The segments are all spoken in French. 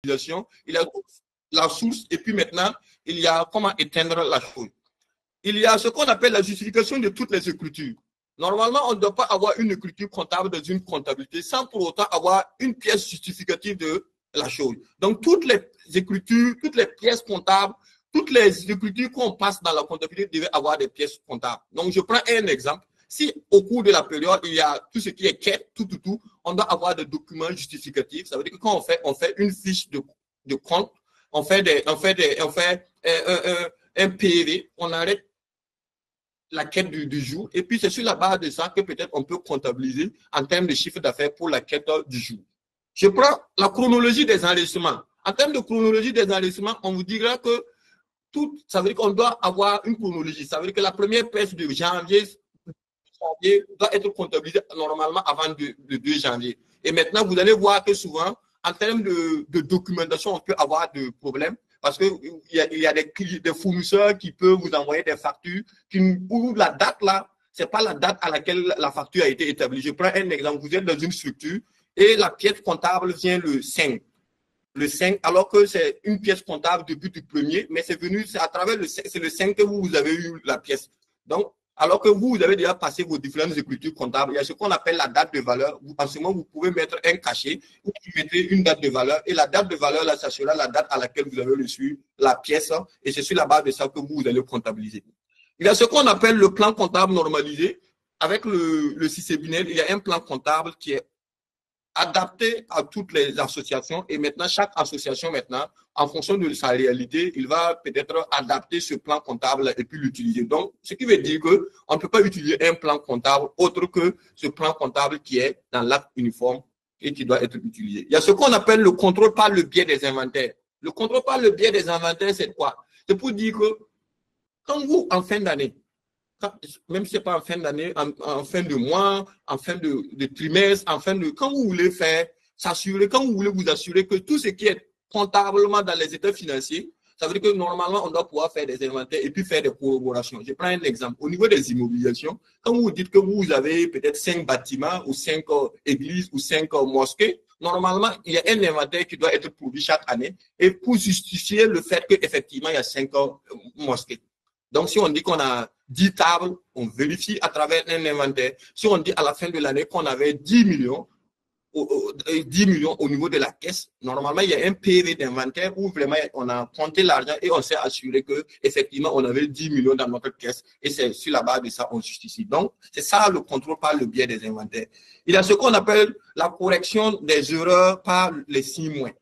il y a la source, et puis maintenant, il y a comment éteindre la chose. Il y a ce qu'on appelle la justification de toutes les écritures. Normalement, on ne doit pas avoir une écriture comptable dans une comptabilité sans pour autant avoir une pièce justificative de la chose. Donc, toutes les écritures, toutes les pièces comptables, toutes les écritures qu'on passe dans la comptabilité devaient avoir des pièces comptables. Donc, je prends un exemple. Si au cours de la période, il y a tout ce qui est quête, tout, on doit avoir des documents justificatifs. Ça veut dire que quand on fait une fiche de compte, on fait un PV, on arrête la quête du jour, et puis c'est sur la base de ça que peut-être on peut comptabiliser en termes de chiffre d'affaires pour la quête du jour. Je prends la chronologie des enregistrements. En termes de chronologie des enregistrements, on vous dira que tout, ça veut dire qu'on doit avoir une chronologie. Ça veut dire que la première peste de janvier doit être comptabilisée normalement avant le 2 janvier. Et maintenant, vous allez voir que souvent, en termes de documentation, on peut avoir des problèmes. Parce qu'il y a des fournisseurs qui peuvent vous envoyer des factures où la date là, ce n'est pas la date à laquelle la facture a été établie. Je prends un exemple. Vous êtes dans une structure et la pièce comptable vient le 5. Le 5, alors que c'est une pièce comptable depuis le premier, mais c'est à travers c'est le 5 que vous avez eu la pièce. Donc, alors que vous avez déjà passé vos différentes écritures comptables, il y a ce qu'on appelle la date de valeur. En ce moment, vous pouvez mettre un cachet où vous mettez une date de valeur. Et la date de valeur, là, ça sera la date à laquelle vous avez reçu la pièce. Et c'est sur la base de ça que vous allez comptabiliser. Il y a ce qu'on appelle le plan comptable normalisé. Avec le CICEBINEL, il y a un plan comptable qui est adapté à toutes les associations. Et maintenant, chaque association, maintenant, en fonction de sa réalité, il va peut-être adapter ce plan comptable et puis l'utiliser. Donc, ce qui veut dire qu'on ne peut pas utiliser un plan comptable autre que ce plan comptable qui est dans l'acte uniforme et qui doit être utilisé. Il y a ce qu'on appelle le contrôle par le biais des inventaires. Le contrôle par le biais des inventaires, c'est quoi? C'est pour dire que quand vous, en fin d'année, même si ce n'est pas en fin d'année, en fin de mois, en fin de trimestre, quand vous voulez s'assurer, quand vous voulez vous assurer que tout ce qui est comptablement dans les états financiers, ça veut dire que normalement, on doit pouvoir faire des inventaires et puis faire des corroborations. Je prends un exemple. Au niveau des immobilisations, quand vous dites que vous avez peut-être 5 bâtiments ou 5 églises ou 5 mosquées, normalement, il y a un inventaire qui doit être produit chaque année et pour justifier le fait qu'effectivement, il y a 5 mosquées. Donc, si on dit qu'on a 10 tables, on vérifie à travers un inventaire. Si on dit à la fin de l'année qu'on avait 10 millions au niveau de la caisse, normalement, il y a un PV d'inventaire où vraiment on a compté l'argent et on s'est assuré qu'effectivement, on avait 10 millions dans notre caisse. Et c'est sur la base de ça qu'on justifie. Donc, c'est ça le contrôle par le biais des inventaires. Il y a ce qu'on appelle la correction des erreurs par les 6 mois.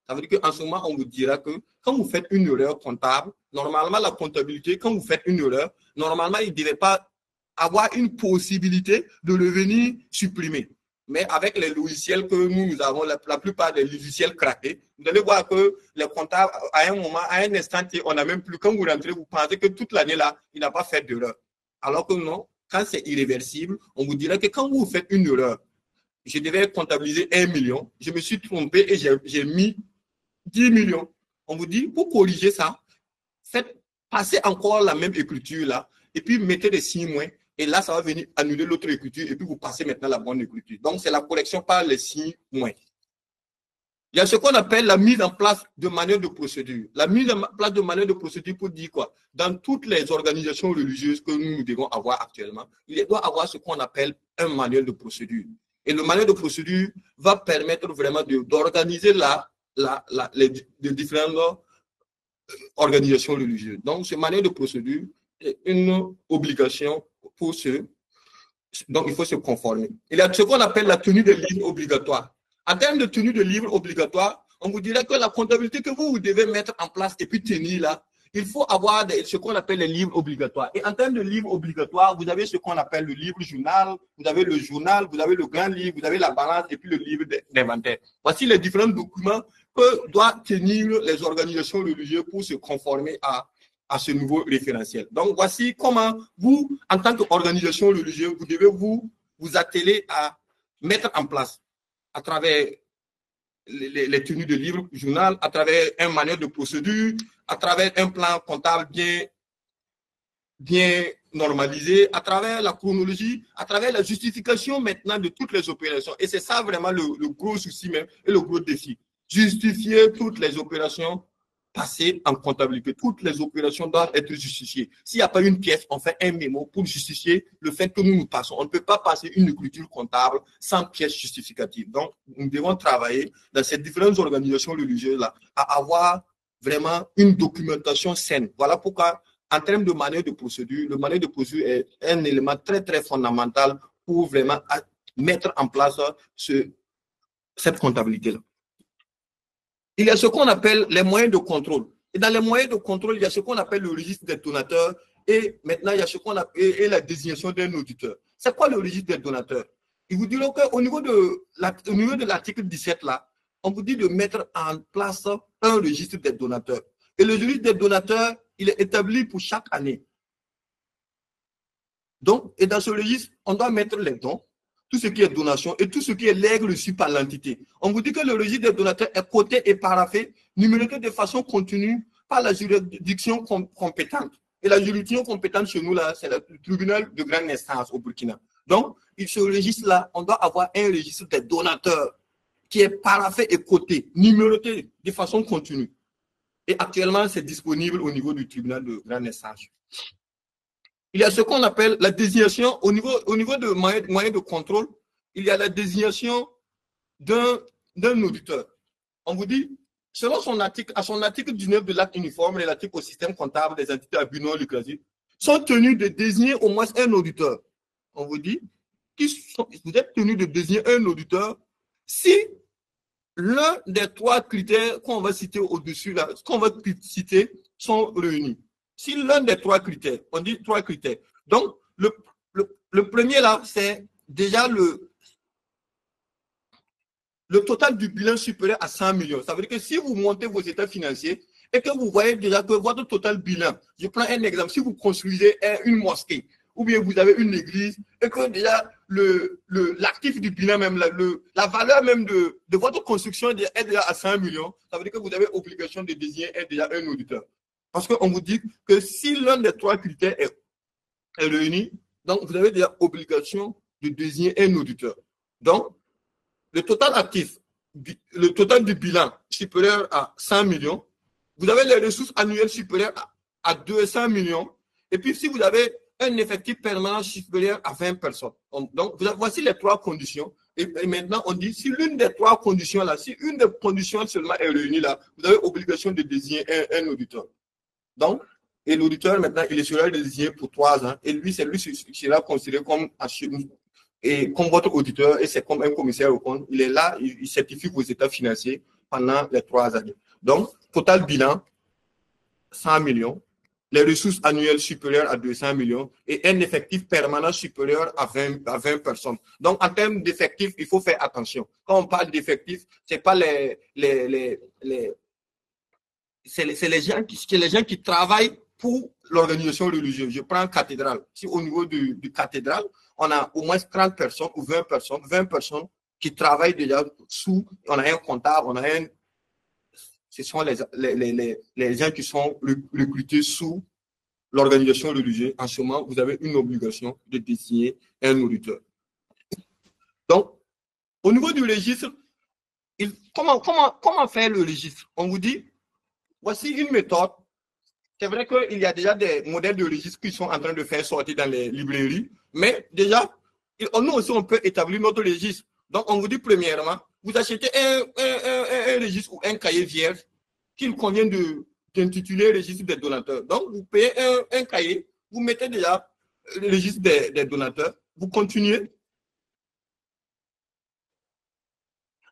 Ça veut dire qu'en ce moment, on vous dira que quand vous faites une erreur comptable, normalement, la comptabilité, quand vous faites une erreur, normalement, il ne devait pas avoir une possibilité de le venir supprimer. Mais avec les logiciels que nous avons, la plupart des logiciels craqués, vous allez voir que les comptables, à un moment, à un instant, on n'a même plus, quand vous rentrez, vous pensez que toute l'année-là, il n'a pas fait d'erreur. Alors que non, quand c'est irréversible, on vous dira que quand vous faites une erreur, je devais comptabiliser 1 million, je me suis trompé et j'ai mis 10 millions. On vous dit, pour corriger ça, faites passer encore la même écriture là, et puis mettez des 6 mois, et là, ça va venir annuler l'autre écriture, et puis vous passez maintenant la bonne écriture. Donc, c'est la correction par les 6 mois. Il y a ce qu'on appelle la mise en place de manuel de procédure. La mise en place de manuel de procédure pour dire quoi? Dans toutes les organisations religieuses que nous devons avoir actuellement, il doit avoir ce qu'on appelle un manuel de procédure. Et le manuel de procédure va permettre vraiment d'organiser les différentes organisations religieuses. Donc, ce manuel de procédure est une obligation pour ceux. Donc, il faut se conformer. Il y a ce qu'on appelle la tenue de livres obligatoires. En termes de tenue de livres obligatoires, on vous dirait que la comptabilité que vous devez mettre en place et puis tenir là, il faut avoir ce qu'on appelle les livres obligatoires. Et en termes de livres obligatoires, vous avez ce qu'on appelle le livre journal, vous avez le journal, vous avez le grand livre, vous avez la balance et puis le livre d'inventaire. Voici les différents documents que doivent tenir les organisations religieuses pour se conformer à ce nouveau référentiel. Donc, voici comment vous, en tant qu'organisation religieuse, vous devez vous atteler à mettre en place à travers les tenues de livres, journal, à travers un manuel de procédure, à travers un plan comptable bien normalisé, à travers la chronologie, à travers la justification maintenant de toutes les opérations. Et c'est ça vraiment le gros souci même et le gros défi. justifier toutes les opérations passées en comptabilité. Toutes les opérations doivent être justifiées. S'il n'y a pas une pièce, on fait un mémo pour justifier le fait que nous passons. On ne peut pas passer une écriture comptable sans pièce justificative. Donc, nous devons travailler dans ces différentes organisations religieuses-là à avoir vraiment une documentation saine. Voilà pourquoi, en termes de manière de procédure, le manuel de procédure est un élément très, très fondamental pour vraiment mettre en place cette comptabilité-là. Il y a ce qu'on appelle les moyens de contrôle. Et dans les moyens de contrôle, il y a ce qu'on appelle le registre des donateurs et maintenant, il y a ce qu'on appelle la désignation d'un auditeur. C'est quoi le registre des donateurs? Il vous dit qu'au niveau de l'article 17, là, on vous dit de mettre en place un registre des donateurs. Et le registre des donateurs, il est établi pour chaque année. Donc, et dans ce registre, on doit mettre les dons, tout ce qui est donation et tout ce qui est legs reçu par l'entité. On vous dit que le registre des donateurs est coté et paraphé, numéroté de façon continue par la juridiction compétente. Et la juridiction compétente chez nous, là, c'est le tribunal de grande instance au Burkina. Donc, ce registre-là, on doit avoir un registre des donateurs qui est paraphé et coté, numéroté de façon continue. Et actuellement, c'est disponible au niveau du tribunal de grande instance. Il y a ce qu'on appelle la désignation, au niveau de moyens de contrôle, il y a la désignation d'un auditeur. On vous dit, selon à son article 19 de l'acte uniforme relatif au système comptable des entités à but non lucratif, sont tenus de désigner au moins un auditeur. On vous dit, vous êtes tenus de désigner un auditeur si l'un des trois critères qu'on va citer au-dessus, là, qu'on va citer, sont réunis. Si l'un des trois critères, on dit trois critères. Donc, le premier là, c'est déjà le total du bilan supérieur à 100 millions. Ça veut dire que si vous montez vos états financiers et que vous voyez déjà que votre total bilan, je prends un exemple, si vous construisez une mosquée ou bien vous avez une église et que déjà l'actif du bilan même, la valeur même de votre construction est déjà à 100 millions, ça veut dire que vous avez obligation de désigner déjà un auditeur. Parce qu'on vous dit que si l'un des trois critères est réuni, donc vous avez déjà obligation de désigner un auditeur. Donc, le total actif, le total du bilan supérieur à 100 millions, vous avez les ressources annuelles supérieures à 200 millions, et puis si vous avez un effectif permanent supérieur à 20 personnes. Donc, voici les trois conditions. Et maintenant, on dit, si l'une des trois conditions là, si une des conditions seulement est réunie là, vous avez obligation de désigner un auditeur. Donc, et l'auditeur, maintenant, il sera désigné pour 3 ans. Et lui, c'est lui qui sera considéré comme votre auditeur et c'est comme un commissaire au compte. Il est là, il certifie vos états financiers pendant les 3 années. Donc, total bilan, 100 millions. Les ressources annuelles supérieures à 200 millions et un effectif permanent supérieur à 20 personnes. Donc, en termes d'effectifs, il faut faire attention. Quand on parle d'effectifs, c'est pas c'est les gens qui travaillent pour l'organisation religieuse. Je prends cathédrale. Si au niveau du cathédrale, on a au moins 30 personnes ou 20 personnes qui travaillent déjà sous, on a un comptable, ce sont les gens qui sont recrutés sous l'organisation religieuse. En ce moment, vous avez une obligation de désigner un auditeur. Donc, au niveau du registre, comment faire le registre? On vous dit, voici une méthode. C'est vrai qu'il y a déjà des modèles de registre qui sont en train de faire sortir dans les librairies, mais déjà, nous aussi, on peut établir notre registre. Donc, on vous dit premièrement, vous achetez un registre ou un cahier vierge qu'il convient d'intituler registre des donateurs. Donc, vous payez un cahier, vous mettez déjà le registre des donateurs, vous continuez.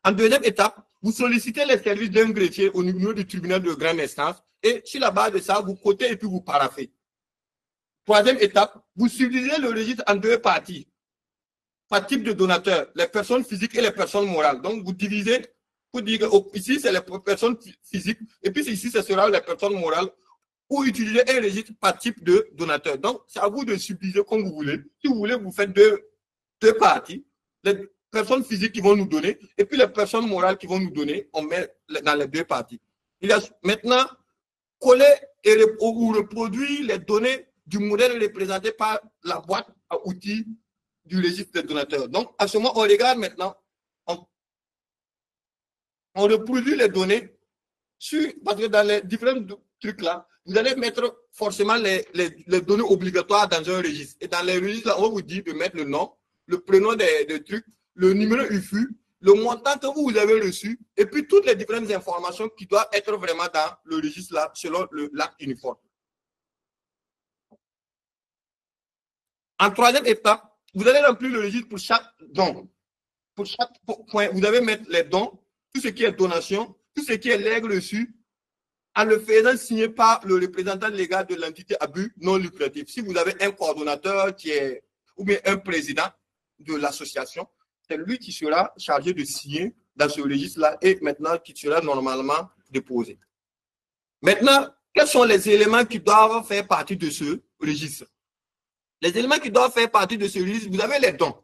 En deuxième étape, vous sollicitez les services d'un greffier au niveau du tribunal de grande instance et sur la base de ça, vous cotez et puis vous paraphez. Troisième étape, vous subdivisez le registre en 2 parties. Par type de donateur, les personnes physiques et les personnes morales. Donc, vous divisez pour dire que ici, c'est les personnes physiques et puis ici, ce sera les personnes morales ou utiliser un registre par type de donateur. Donc, c'est à vous de subdiviser comme vous voulez. Si vous voulez, vous faites deux parties. Les personnes physiques qui vont nous donner et puis les personnes morales qui vont nous donner, on met dans les 2 parties. Il y a maintenant coller ou reproduire les données du modèle représenté par la boîte à outils du registre des donateurs. Donc, à ce moment, on regarde maintenant, on reproduit les données parce que dans les différents trucs là, vous allez mettre forcément les données obligatoires dans un registre. Et dans les registres là, on vous dit de mettre le nom, le prénom des trucs, le numéro UFU, le montant que vous avez reçu, et puis toutes les différentes informations qui doivent être vraiment dans le registre là, selon l'acte uniforme. En troisième étape, vous allez remplir le registre pour chaque don. Pour chaque point, vous allez mettre les dons, tout ce qui est donation, tout ce qui est legs reçu, en le faisant signer par le représentant légal de l'entité à but non lucratif. Si vous avez un coordonnateur qui est, ou bien un président de l'association, c'est lui qui sera chargé de signer dans ce registre-là et maintenant qui sera normalement déposé. Maintenant, quels sont les éléments qui doivent faire partie de ce registre? Les éléments qui doivent faire partie de ce registre, vous avez les dons.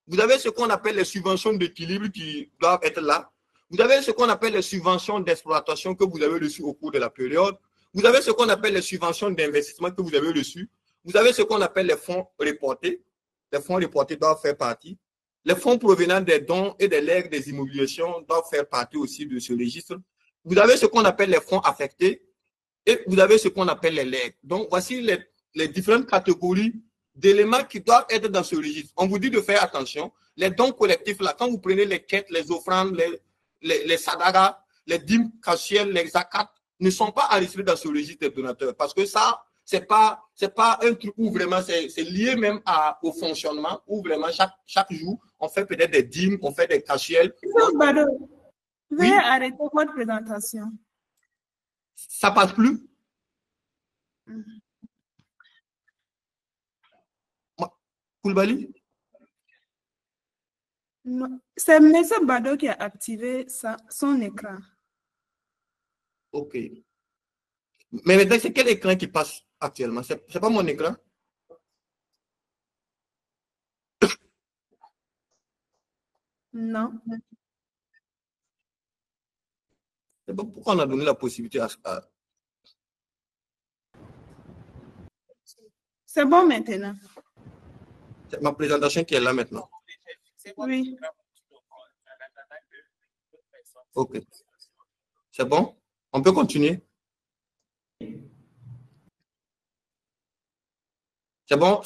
Vous avez ce qu'on appelle les subventions d'équilibre qui doivent être là. Vous avez ce qu'on appelle les subventions d'exploitation que vous avez reçues au cours de la période. Vous avez ce qu'on appelle les subventions d'investissement que vous avez reçues. Vous avez ce qu'on appelle les fonds reportés. Les fonds reportés doivent faire partie. Les fonds provenant des dons et des legs des immobilisations doivent faire partie aussi de ce registre. Vous avez ce qu'on appelle les fonds affectés et vous avez ce qu'on appelle les legs. Donc, voici les différentes catégories d'éléments qui doivent être dans ce registre. On vous dit de faire attention. Les dons collectifs, là, quand vous prenez les quêtes, les offrandes, les sadagas, les dîmes cachères, les zakats, ne sont pas enregistrés dans ce registre des donateurs. Parce que ça, c'est pas un truc où vraiment c'est lié même au fonctionnement, où vraiment chaque jour, on fait peut-être des dîmes, on fait des cachères. Veuillez arrêter votre présentation. Ça passe plus? Koulibaly? C'est M. Bado qui a activé son écran. Ok. Mais maintenant, c'est quel écran qui passe actuellement? C'est pas mon écran? Non. Pourquoi on a donné la possibilité à... C'est bon maintenant. C'est ma présentation qui est là maintenant. Oui. Ok. C'est bon? On peut continuer? C'est bon?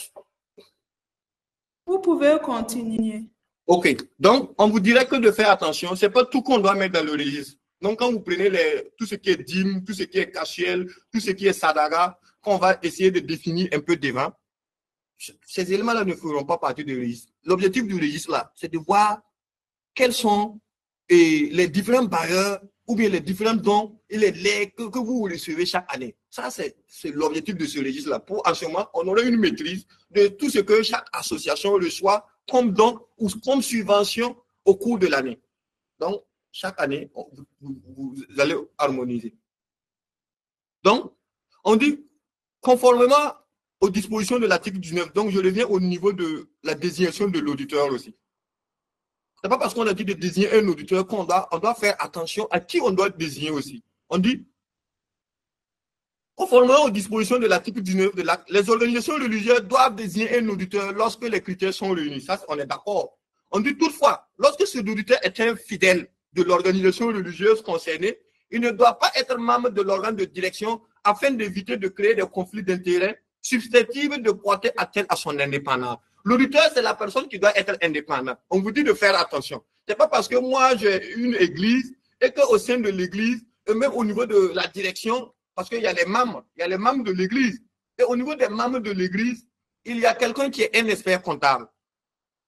Vous pouvez continuer. Ok. Donc, on vous dirait que de faire attention. Ce n'est pas tout qu'on doit mettre dans le registre. Donc, quand vous prenez tout ce qui est dîme, tout ce qui est cachiel, tout ce qui est sadaga, qu'on va essayer de définir un peu devant, ces éléments-là ne feront pas partie du registre. L'objectif du registre, là, c'est de voir quels sont les différents barrières ou bien les différents dons et les legs que vous recevez chaque année. Ça, c'est l'objectif de ce registre-là. Pour, en ce moment, on aurait une maîtrise de tout ce que chaque association reçoit comme don ou comme subvention au cours de l'année. Donc, chaque année, vous allez harmoniser. Donc, on dit, conformément aux dispositions de l'article 19, donc je reviens au niveau de la désignation de l'auditeur aussi. Ce n'est pas parce qu'on a dit de désigner un auditeur qu'on doit faire attention à qui on doit désigner aussi. On dit, conformément aux dispositions de l'article 19 de l'acte, les organisations religieuses doivent désigner un auditeur lorsque les critères sont réunis. Ça, on est d'accord. On dit toutefois, lorsque ce auditeur est un fidèle de l'organisation religieuse concernée, il ne doit pas être membre de l'organe de direction afin d'éviter de créer des conflits d'intérêts susceptibles de porter atteinte à son indépendance. L'auditeur, c'est la personne qui doit être indépendante. On vous dit de faire attention. Ce n'est pas parce que moi, j'ai une église et qu'au sein de l'église, et même au niveau de la direction, parce qu'il y a les membres de l'église. Et au niveau des membres de l'église, il y a quelqu'un qui est un expert comptable.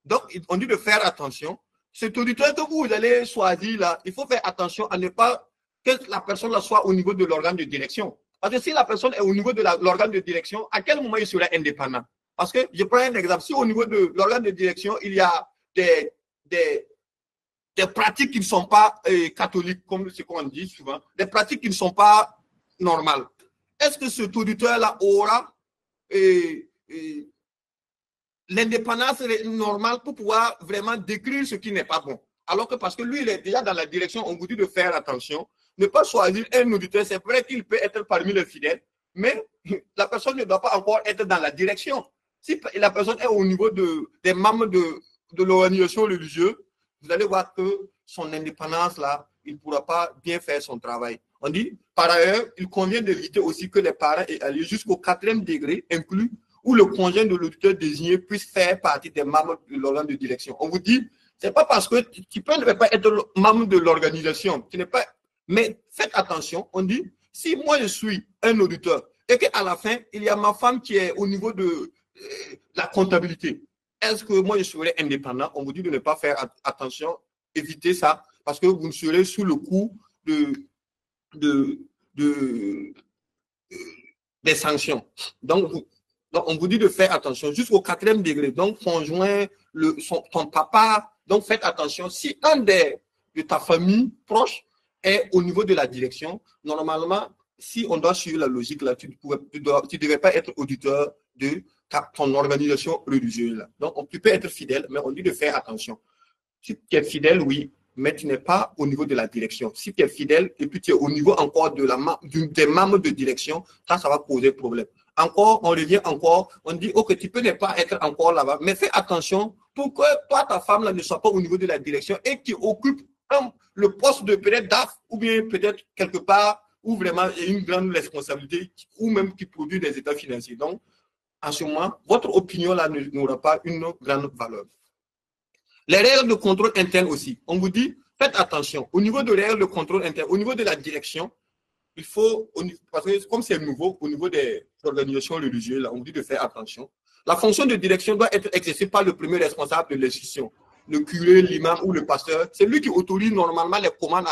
Donc, on dit de faire attention. Cet auditeur que vous allez choisir là, il faut faire attention à ne pas que la personne là soit au niveau de l'organe de direction. Parce que si la personne est au niveau de l'organe de direction, à quel moment il sera indépendant? Parce que, je prends un exemple, si au niveau de l'organe de direction, il y a des pratiques qui ne sont pas catholiques, comme ce qu'on dit souvent, des pratiques qui ne sont pas normales, est-ce que cet auditeur-là aura l'indépendance normale pour pouvoir vraiment décrire ce qui n'est pas bon? Alors que parce que lui, il est déjà dans la direction, on vous dit de faire attention, ne pas choisir un auditeur. C'est vrai qu'il peut être parmi les fidèles, mais la personne ne doit pas encore être dans la direction. Si la personne est au niveau des membres de l'organisation religieuse, vous allez voir que son indépendance là il ne pourra pas bien faire son travail. On dit, par ailleurs, il convient d'éviter aussi que les parents et alliés jusqu'au 4e degré inclus où le conjoint de l'auditeur désigné puisse faire partie des membres de l'organe de direction. On vous dit, c'est pas parce que tu peux ne pas être membre de l'organisation, tu n'es pas. Mais faites attention, on dit, si moi je suis un auditeur et qu'à la fin, il y a ma femme qui est au niveau de la comptabilité, est-ce que moi je serai indépendant? On vous dit de ne pas faire attention, évitez ça, parce que vous serez sous le coup des sanctions. Donc, on vous dit de faire attention jusqu'au 4e degré. Donc, conjoint, ton papa, donc faites attention. Si un de ta famille proche est au niveau de la direction, normalement, si on doit suivre la logique, là, tu ne devais pas être auditeur de ton organisation religieuse. Là. Donc, tu peux être fidèle, mais on dit de faire attention. Si tu es fidèle, oui, mais tu n'es pas au niveau de la direction. Si tu es fidèle et puis tu es au niveau encore des membres de direction, ça va poser problème. Encore, on revient encore, on dit, ok, tu peux ne pas être encore là-bas, mais fais attention pour que toi, ta femme là, ne soit pas au niveau de la direction et qui occupe le poste de peut-être DAF ou bien peut-être quelque part où vraiment il y a une grande responsabilité ou même qui produit des états financiers. Donc, en ce moment, votre opinion là n'aura pas une grande valeur. Les règles de contrôle interne aussi. On vous dit, faites attention. Au niveau de règles de contrôle interne, au niveau de la direction, il faut, parce que comme c'est nouveau, au niveau des organisations religieuses, là, on vous dit de faire attention. La fonction de direction doit être exercée par le premier responsable de l'institution. Le curé, l'imam ou le pasteur, c'est lui qui autorise normalement les commandes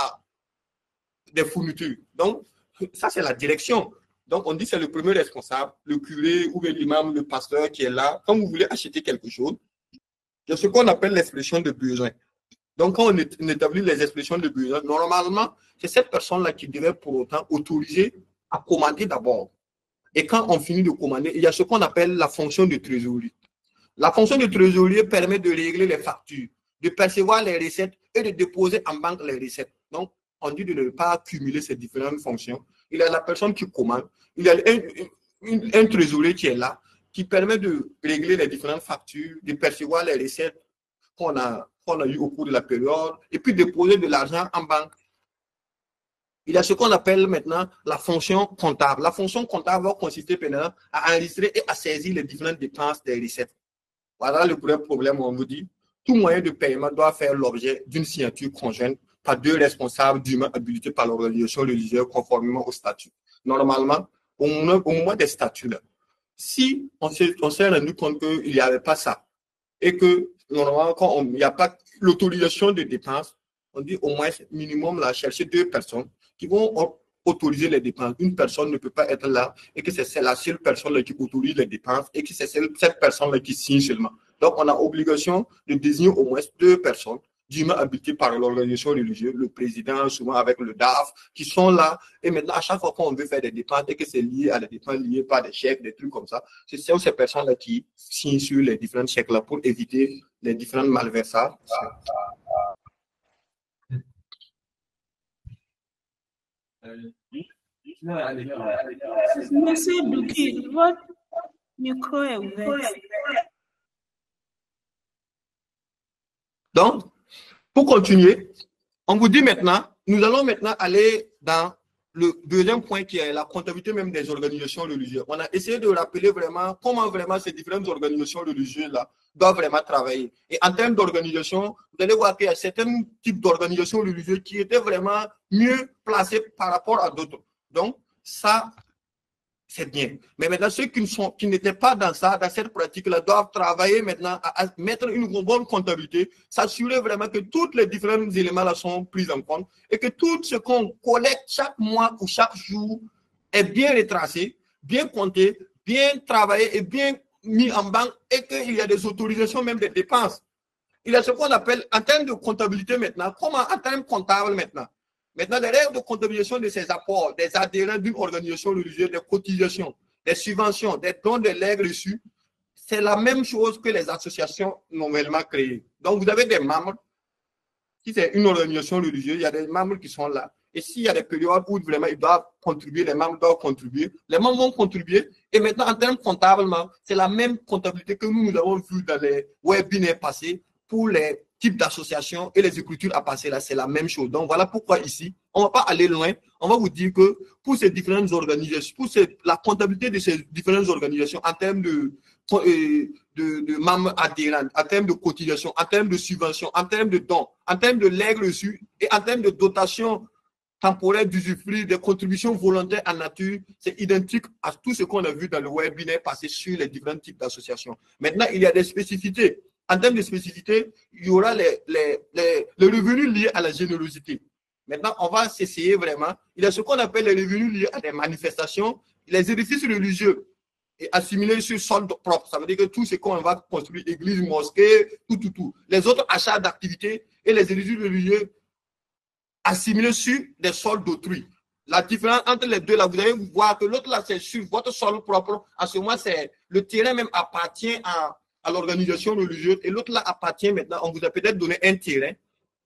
des fournitures. Donc, ça, c'est la direction. Donc, on dit que c'est le premier responsable, le curé ou l'imam, le pasteur qui est là. Quand vous voulez acheter quelque chose, il y a ce qu'on appelle l'expression de besoin. Donc, quand on établit les expressions de besoin, normalement, c'est cette personne-là qui devrait pour autant autoriser à commander d'abord. Et quand on finit de commander, il y a ce qu'on appelle la fonction de trésorerie. La fonction de trésorerie permet de régler les factures, de percevoir les recettes et de déposer en banque les recettes. Donc, on dit de ne pas cumuler ces différentes fonctions. Il y a la personne qui commande, il y a un trésorier qui est là, qui permet de régler les différentes factures, de percevoir les recettes qu'on a eu au cours de la période, et puis déposer de l'argent en banque. Il y a ce qu'on appelle maintenant la fonction comptable. La fonction comptable va consister maintenant à enregistrer et à saisir les différentes dépenses des recettes. Voilà le premier problème, on vous dit. Tout moyen de paiement doit faire l'objet d'une signature conjointe par 2 responsables dûment habilités par l'organisation religieuse conformément au statut. Normalement, au moment des statuts, là, si on s'est rendu compte qu'il n'y avait pas ça, et que normalement, quand il n'y a pas l'autorisation de dépenses, on dit au moins minimum là, chercher 2 personnes qui vont autoriser les dépenses. Une personne ne peut pas être là et que c'est la seule personne là, qui autorise les dépenses et que c'est cette personne là qui signe seulement. Donc, on a obligation de désigner au moins 2 personnes dûment habilitées par l'organisation religieuse, le président, souvent avec le DAF, qui sont là. Et maintenant, à chaque fois qu'on veut faire des dépenses et que c'est lié à des dépenses liées par des chèques, des trucs comme ça, c'est ces personnes-là qui signent sur les différents chèques-là pour éviter les différentes malversations. Monsieur Douki, votre micro est ouvert. Donc, pour continuer, on vous dit maintenant, nous allons maintenant aller dans le deuxième point qui est la comptabilité même des organisations religieuses. On a essayé de rappeler vraiment comment vraiment ces différentes organisations religieuses-là doivent vraiment travailler. Et en termes d'organisation, vous allez voir qu'il y a certains types d'organisations religieuses qui étaient vraiment mieux placés par rapport à d'autres. Donc, ça, c'est bien. Mais maintenant, ceux qui n'étaient pas dans cette pratique-là, doivent travailler maintenant à mettre une bonne comptabilité, s'assurer vraiment que tous les différents éléments-là sont pris en compte et que tout ce qu'on collecte chaque mois ou chaque jour est bien retracé, bien compté, bien travaillé et bien mis en banque et qu'il y a des autorisations même des dépenses. Il y a ce qu'on appelle, en termes de comptabilité maintenant, comment en termes comptables maintenant. Maintenant, les règles de comptabilisation de ces apports, des adhérents d'une organisation religieuse, des cotisations, des subventions, des dons, des legs reçus, c'est la même chose que les associations nouvellement créées. Donc, vous avez des membres, si c'est une organisation religieuse, il y a des membres qui sont là. Et s'il y a des périodes où vraiment ils doivent contribuer, les membres doivent contribuer, les membres vont contribuer. Et maintenant, en termes comptablement, c'est la même comptabilité que nous avons vu dans les webinaires passés pour les types d'associations et les écritures à passer là, c'est la même chose. Donc voilà pourquoi ici, on ne va pas aller loin. On va vous dire que pour ces différentes organisations, la comptabilité de ces différentes organisations en termes de membres adhérents, en termes de cotisation, en termes de subventions, en termes de dons, en termes de legs reçus et en termes de dotation temporaire d'usufruit, des contributions volontaires en nature, c'est identique à tout ce qu'on a vu dans le webinaire passé sur les différents types d'associations. Maintenant, il y a des spécificités. En termes de spécificité, il y aura les revenus liés à la générosité. Maintenant, on va s'essayer vraiment. Il y a ce qu'on appelle les revenus liés à des manifestations, les édifices religieux et assimilés sur solde propre. Ça veut dire que tout ce qu'on va construire, église, mosquée, tout. Les autres achats d'activités et les édifices religieux assimilés sur des soldes d'autrui. La différence entre les deux, là, vous allez voir que l'autre, là, c'est sur votre sol propre. En ce moment, c'est le terrain même appartient à l'organisation religieuse et l'autre, là, appartient maintenant. On vous a peut-être donné un terrain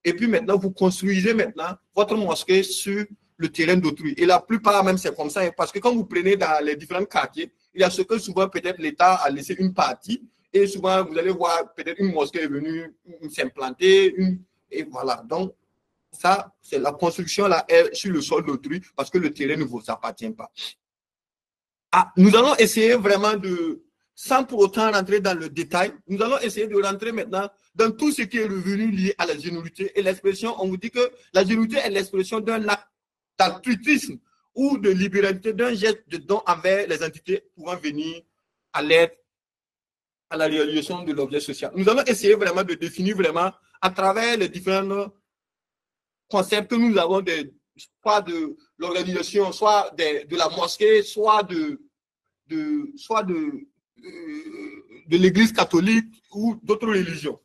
et puis maintenant, vous construisez maintenant votre mosquée sur le terrain d'autrui. Et la plupart, même, c'est comme ça, parce que quand vous prenez dans les différents quartiers, il y a ce que souvent, peut-être, l'État a laissé une partie et souvent, vous allez voir, peut-être, une mosquée est venue s'implanter, et voilà. Donc, ça, c'est la construction là, est sur le sol d'autrui parce que le terrain ne vous appartient pas. Nous allons essayer vraiment sans pour autant rentrer dans le détail, nous allons essayer de rentrer maintenant dans tout ce qui est revenu lié à la générosité. Et l'expression, on vous dit que la générosité est l'expression d'un acte d'altruisme ou de libéralité, d'un geste de don envers les entités pouvant venir à l'aide à la réalisation de l'objet social. Nous allons essayer vraiment de définir vraiment à travers les différents concepts que nous avons soit de l'organisation, soit de la mosquée, soit de l'église catholique ou d'autres religions.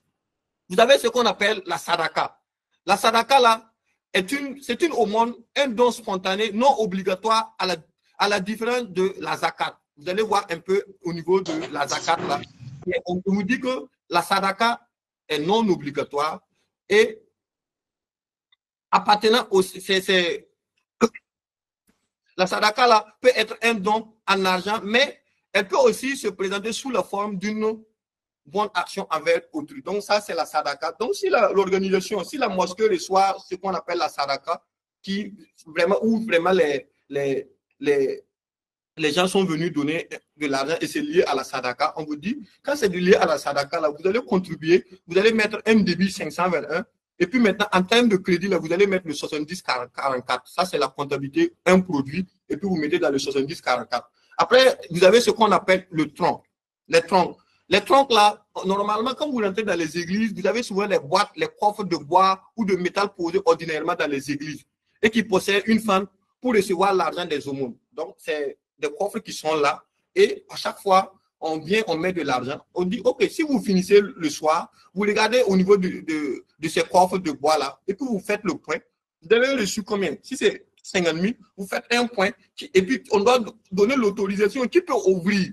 Vous avez ce qu'on appelle la sadaka. La sadaka, là, c'est une aumône, un don spontané, non obligatoire à la différence de la zakat. Vous allez voir un peu au niveau de la zakat, là. On vous dit que la sadaka est non obligatoire et appartenant la sadaka là peut être un don en argent, mais elle peut aussi se présenter sous la forme d'une bonne action envers autrui. Donc ça, c'est la sadaka. Donc si l'organisation, si la mosquée reçoit ce qu'on appelle la sadaka, où vraiment les gens sont venus donner de l'argent et c'est lié à la sadaka, on vous dit, quand c'est lié à la sadaka, là, vous allez contribuer, vous allez mettre un débit 521, et puis maintenant, en termes de crédit, là, vous allez mettre le 70-44. Ça, c'est la comptabilité, un produit, et puis vous mettez dans le 70-44. Après, vous avez ce qu'on appelle le tronc. Les troncs. Les troncs, là, normalement, quand vous rentrez dans les églises, vous avez souvent les boîtes, les coffres de bois ou de métal posés ordinairement dans les églises et qui possèdent une fente pour recevoir l'argent des aumônes. Donc, c'est des coffres qui sont là et à chaque fois, on vient, on met de l'argent. On dit, OK, si vous finissez le soir, vous regardez au niveau de ces coffres de bois là et puis vous faites le point. Vous avez reçu combien? Si c'est 50 000, vous faites un point et puis on doit donner l'autorisation qui peut ouvrir.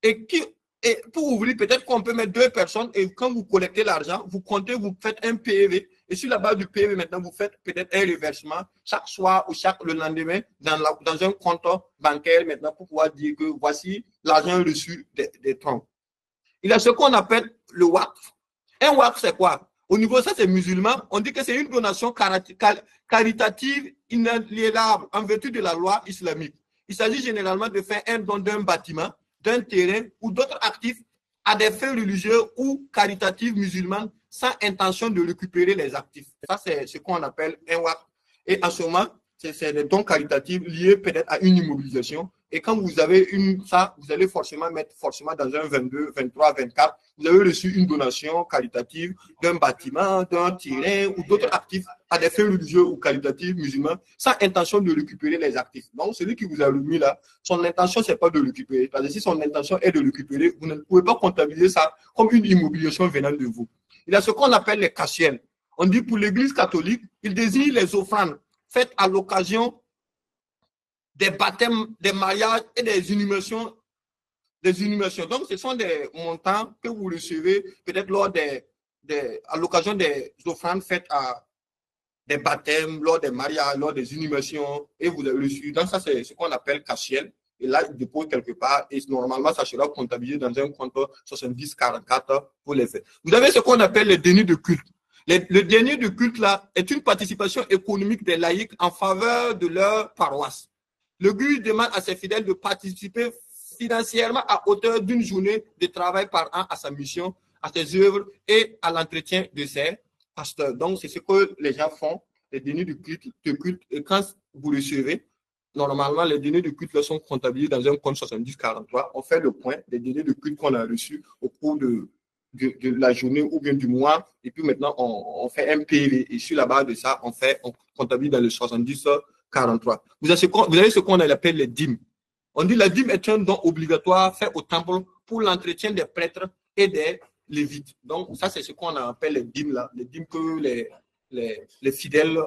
Et pour ouvrir, peut-être qu'on peut mettre 2 personnes et quand vous collectez l'argent, vous comptez, vous faites un PEV et sur la base du PEV, maintenant, vous faites peut-être un reversement chaque soir ou le lendemain dans un compte bancaire maintenant pour pouvoir dire que voici l'argent reçu des troncs. Il y a ce qu'on appelle le WACF. Un WACF, c'est quoi? Au niveau, ça c'est musulman, on dit que c'est une donation caritative inaliénable en vertu de la loi islamique. Il s'agit généralement de faire un don d'un bâtiment, d'un terrain ou d'autres actifs à des fins religieux ou caritatives musulmanes sans intention de récupérer les actifs. Ça, c'est ce qu'on appelle un WACF. Et en ce moment, c'est des dons caritatifs liés peut-être à une immobilisation. Et quand vous avez ça, vous allez mettre dans un 22, 23, 24, vous avez reçu une donation caritative d'un bâtiment, d'un terrain ou d'autres actifs à des fins religieux ou caritatifs musulmans sans intention de récupérer les actifs. Donc, celui qui vous a remis là, son intention, c'est pas de récupérer. Parce que si son intention est de récupérer, vous ne pouvez pas comptabiliser ça comme une immobilisation venant de vous. Il y a ce qu'on appelle les cachets. On dit pour l'Église catholique, il désigne les offrandes faites à l'occasion des baptêmes, des mariages et des inhumations. Donc, ce sont des montants que vous recevez peut-être à l'occasion des offrandes faites à des baptêmes, lors des mariages, lors des inhumations, et vous avez reçu. Donc, ça, c'est ce qu'on appelle cachiel. et là, il dépose quelque part, et normalement, ça sera comptabilisé dans un compte 7044 pour les faits. Vous avez ce qu'on appelle les deniers de culte. Le denier de culte, là, est une participation économique des laïcs en faveur de leur paroisse. Le GUI demande à ses fidèles de participer financièrement à hauteur d'une journée de travail par an à sa mission, à ses œuvres et à l'entretien de ses pasteurs. Donc, c'est ce que les gens font, les deniers de culte. Et quand vous recevez, normalement, les deniers de culte sont comptabilisés dans un compte 7043. On fait le point des deniers de culte qu'on a reçus au cours de la journée ou bien du mois. Et puis maintenant, on fait un PV. Et sur la base de ça, on comptabilise dans le 7043. Vous avez ce qu'on appelle les dîmes. On dit la dîme est un don obligatoire fait au temple pour l'entretien des prêtres et des lévites. Donc, ça, c'est ce qu'on appelle les dîmes là. Les dîmes que les fidèles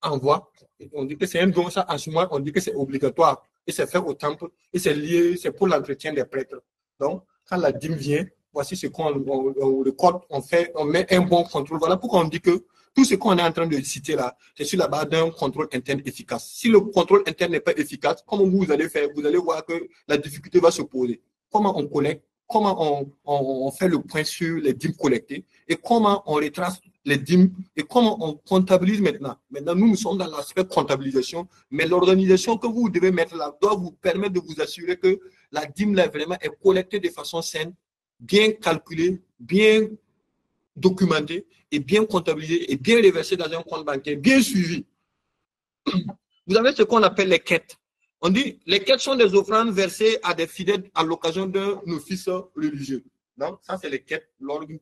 envoient. On dit que c'est un don, ça, en ce moment, on dit que c'est obligatoire. Et c'est fait au temple. Et c'est lié, c'est pour l'entretien des prêtres. Donc, quand la dîme vient, voici ce qu'on recorde, on met un bon contrôle. Voilà pourquoi on dit que tout ce qu'on est en train de citer là, c'est sur la base d'un contrôle interne efficace. Si le contrôle interne n'est pas efficace, comment vous allez faire? Vous allez voir que la difficulté va se poser. Comment on collecte? Comment on fait le point sur les dîmes collectées? Et comment on retrace les dîmes? Et comment on comptabilise maintenant? Maintenant, nous sommes dans l'aspect comptabilisation, mais l'organisation que vous devez mettre là doit vous permettre de vous assurer que la dîme là vraiment est collectée de façon saine, bien calculée, bien documentée et bien comptabilisée et bien reversée dans un compte bancaire, bien suivi. Vous avez ce qu'on appelle les quêtes. On dit les quêtes sont des offrandes versées à des fidèles à l'occasion d'un office religieux. Donc, ça, c'est les quêtes lors des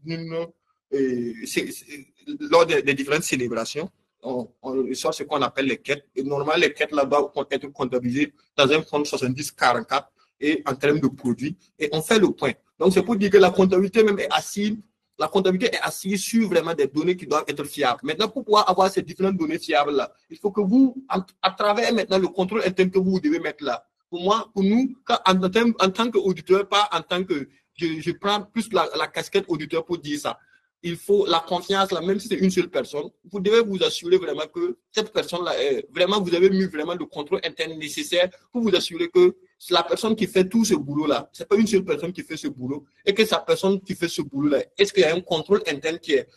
différentes célébrations. On sort ce qu'on appelle les quêtes. Et normalement, les quêtes là doivent être comptabilisées dans un compte 7044 et en termes de produits. Et on fait le point. Donc, c'est pour dire que la comptabilité même est assise. La comptabilité est assise sur vraiment des données qui doivent être fiables. Maintenant, pour pouvoir avoir ces différentes données fiables-là, il faut que vous, à travers maintenant le contrôle interne que vous devez mettre là, pour moi, pour nous, en tant qu'auditeur, pas en tant que, je prends plus la casquette auditeur pour dire ça. Il faut la confiance, là, même si c'est une seule personne, vous devez vous assurer vraiment que cette personne-là, vraiment, vous avez mis vraiment le contrôle interne nécessaire pour vous assurer que la personne qui fait tout ce boulot-là, c'est pas une seule personne qui fait ce boulot, et que sa personne qui fait ce boulot-là, est-ce qu'il y a un contrôle interne qui est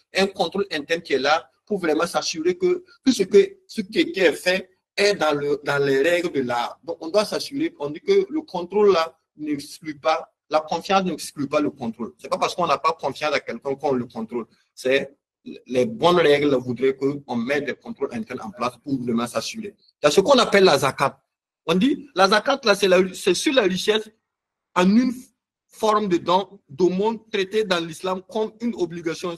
là pour vraiment s'assurer que tout ce qui est fait est dans les règles de l'art. Donc, on doit s'assurer, on dit que le contrôle là n'exclut pas, la confiance n'exclut pas le contrôle. C'est pas parce qu'on n'a pas confiance à quelqu'un qu'on le contrôle. C'est les bonnes règles voudraient qu'on mette des contrôles internes en place pour vraiment s'assurer. Il y a ce qu'on appelle la zakat. On dit, la zakat, là, c'est sur la richesse en une forme de don, d'aumône traité dans l'islam comme une obligation.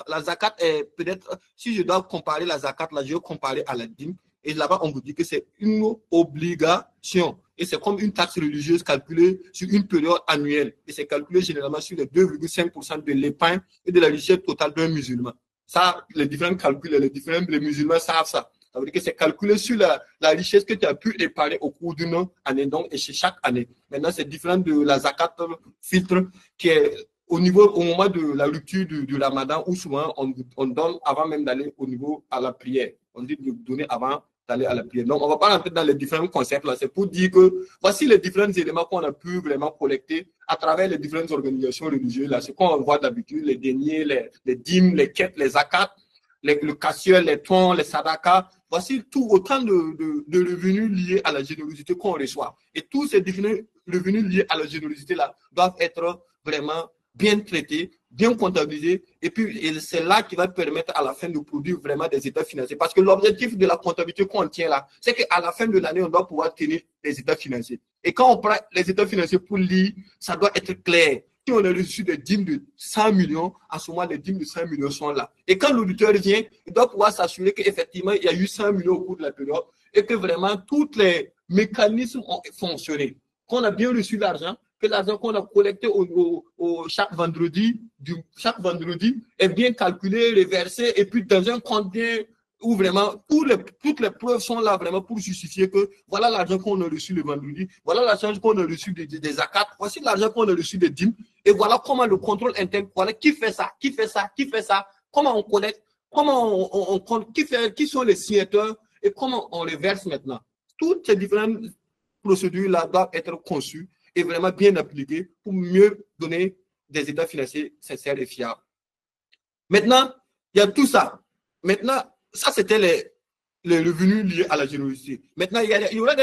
La zakat est peut-être, si je dois comparer la zakat, là, je vais comparer à la dîme. Et là-bas, on vous dit que c'est une obligation. Et c'est comme une taxe religieuse calculée sur une période annuelle. Et c'est calculé généralement sur les 2,5% de l'épargne et de la richesse totale d'un musulman. Ça, les différents calculs, les musulmans savent ça. Ça veut dire que c'est calculé sur la richesse que tu as pu épargner au cours d'une année, donc, et chez chaque année. Maintenant, c'est différent de la zakat filtre qui est au moment de la rupture du ramadan, où souvent on donne avant même d'aller au niveau à la prière. On dit de donner avant d'aller à la prière. Donc, on ne va pas rentrer dans les différents concepts là. C'est pour dire que voici les différents éléments qu'on a pu vraiment collecter à travers les différentes organisations religieuses là. Ce qu'on voit d'habitude, les deniers, les dîmes, les quêtes, les zakats, le cassier, les tons, les sadakas. Voici tout autant de revenus liés à la générosité qu'on reçoit. Et tous ces différents revenus liés à la générosité là doivent être vraiment bien traités, bien comptabilisés, et puis c'est là qui va permettre à la fin de produire vraiment des états financiers. Parce que l'objectif de la comptabilité qu'on tient là, c'est qu'à la fin de l'année, on doit pouvoir tenir les états financiers. Et quand on prend les états financiers pour lire, ça doit être clair. Si on a reçu des dîmes de 100 millions, à ce moment, les dîmes de 100 millions sont là. Et quand l'auditeur vient, il doit pouvoir s'assurer qu'effectivement, il y a eu 100 millions au cours de la période et que vraiment tous les mécanismes ont fonctionné. Qu'on a bien reçu l'argent, que l'argent qu'on a collecté chaque vendredi est bien calculé, reversé, et puis dans un compte où vraiment toutes les preuves sont là vraiment pour justifier que voilà l'argent qu'on a reçu le vendredi, voilà l'argent qu'on a reçu des zakats, voici l'argent qu'on a reçu des dîmes, et voilà comment le contrôle interne, voilà qui fait ça, comment on collecte, comment on compte, qui sont les signataires et comment on reverse maintenant. Toutes ces différentes procédures-là doivent être conçues et vraiment bien appliquées pour mieux donner des états financiers sincères et fiables. Maintenant, il y a tout ça. Maintenant, ça, c'était les revenus liés à la générosité. Maintenant, il y aura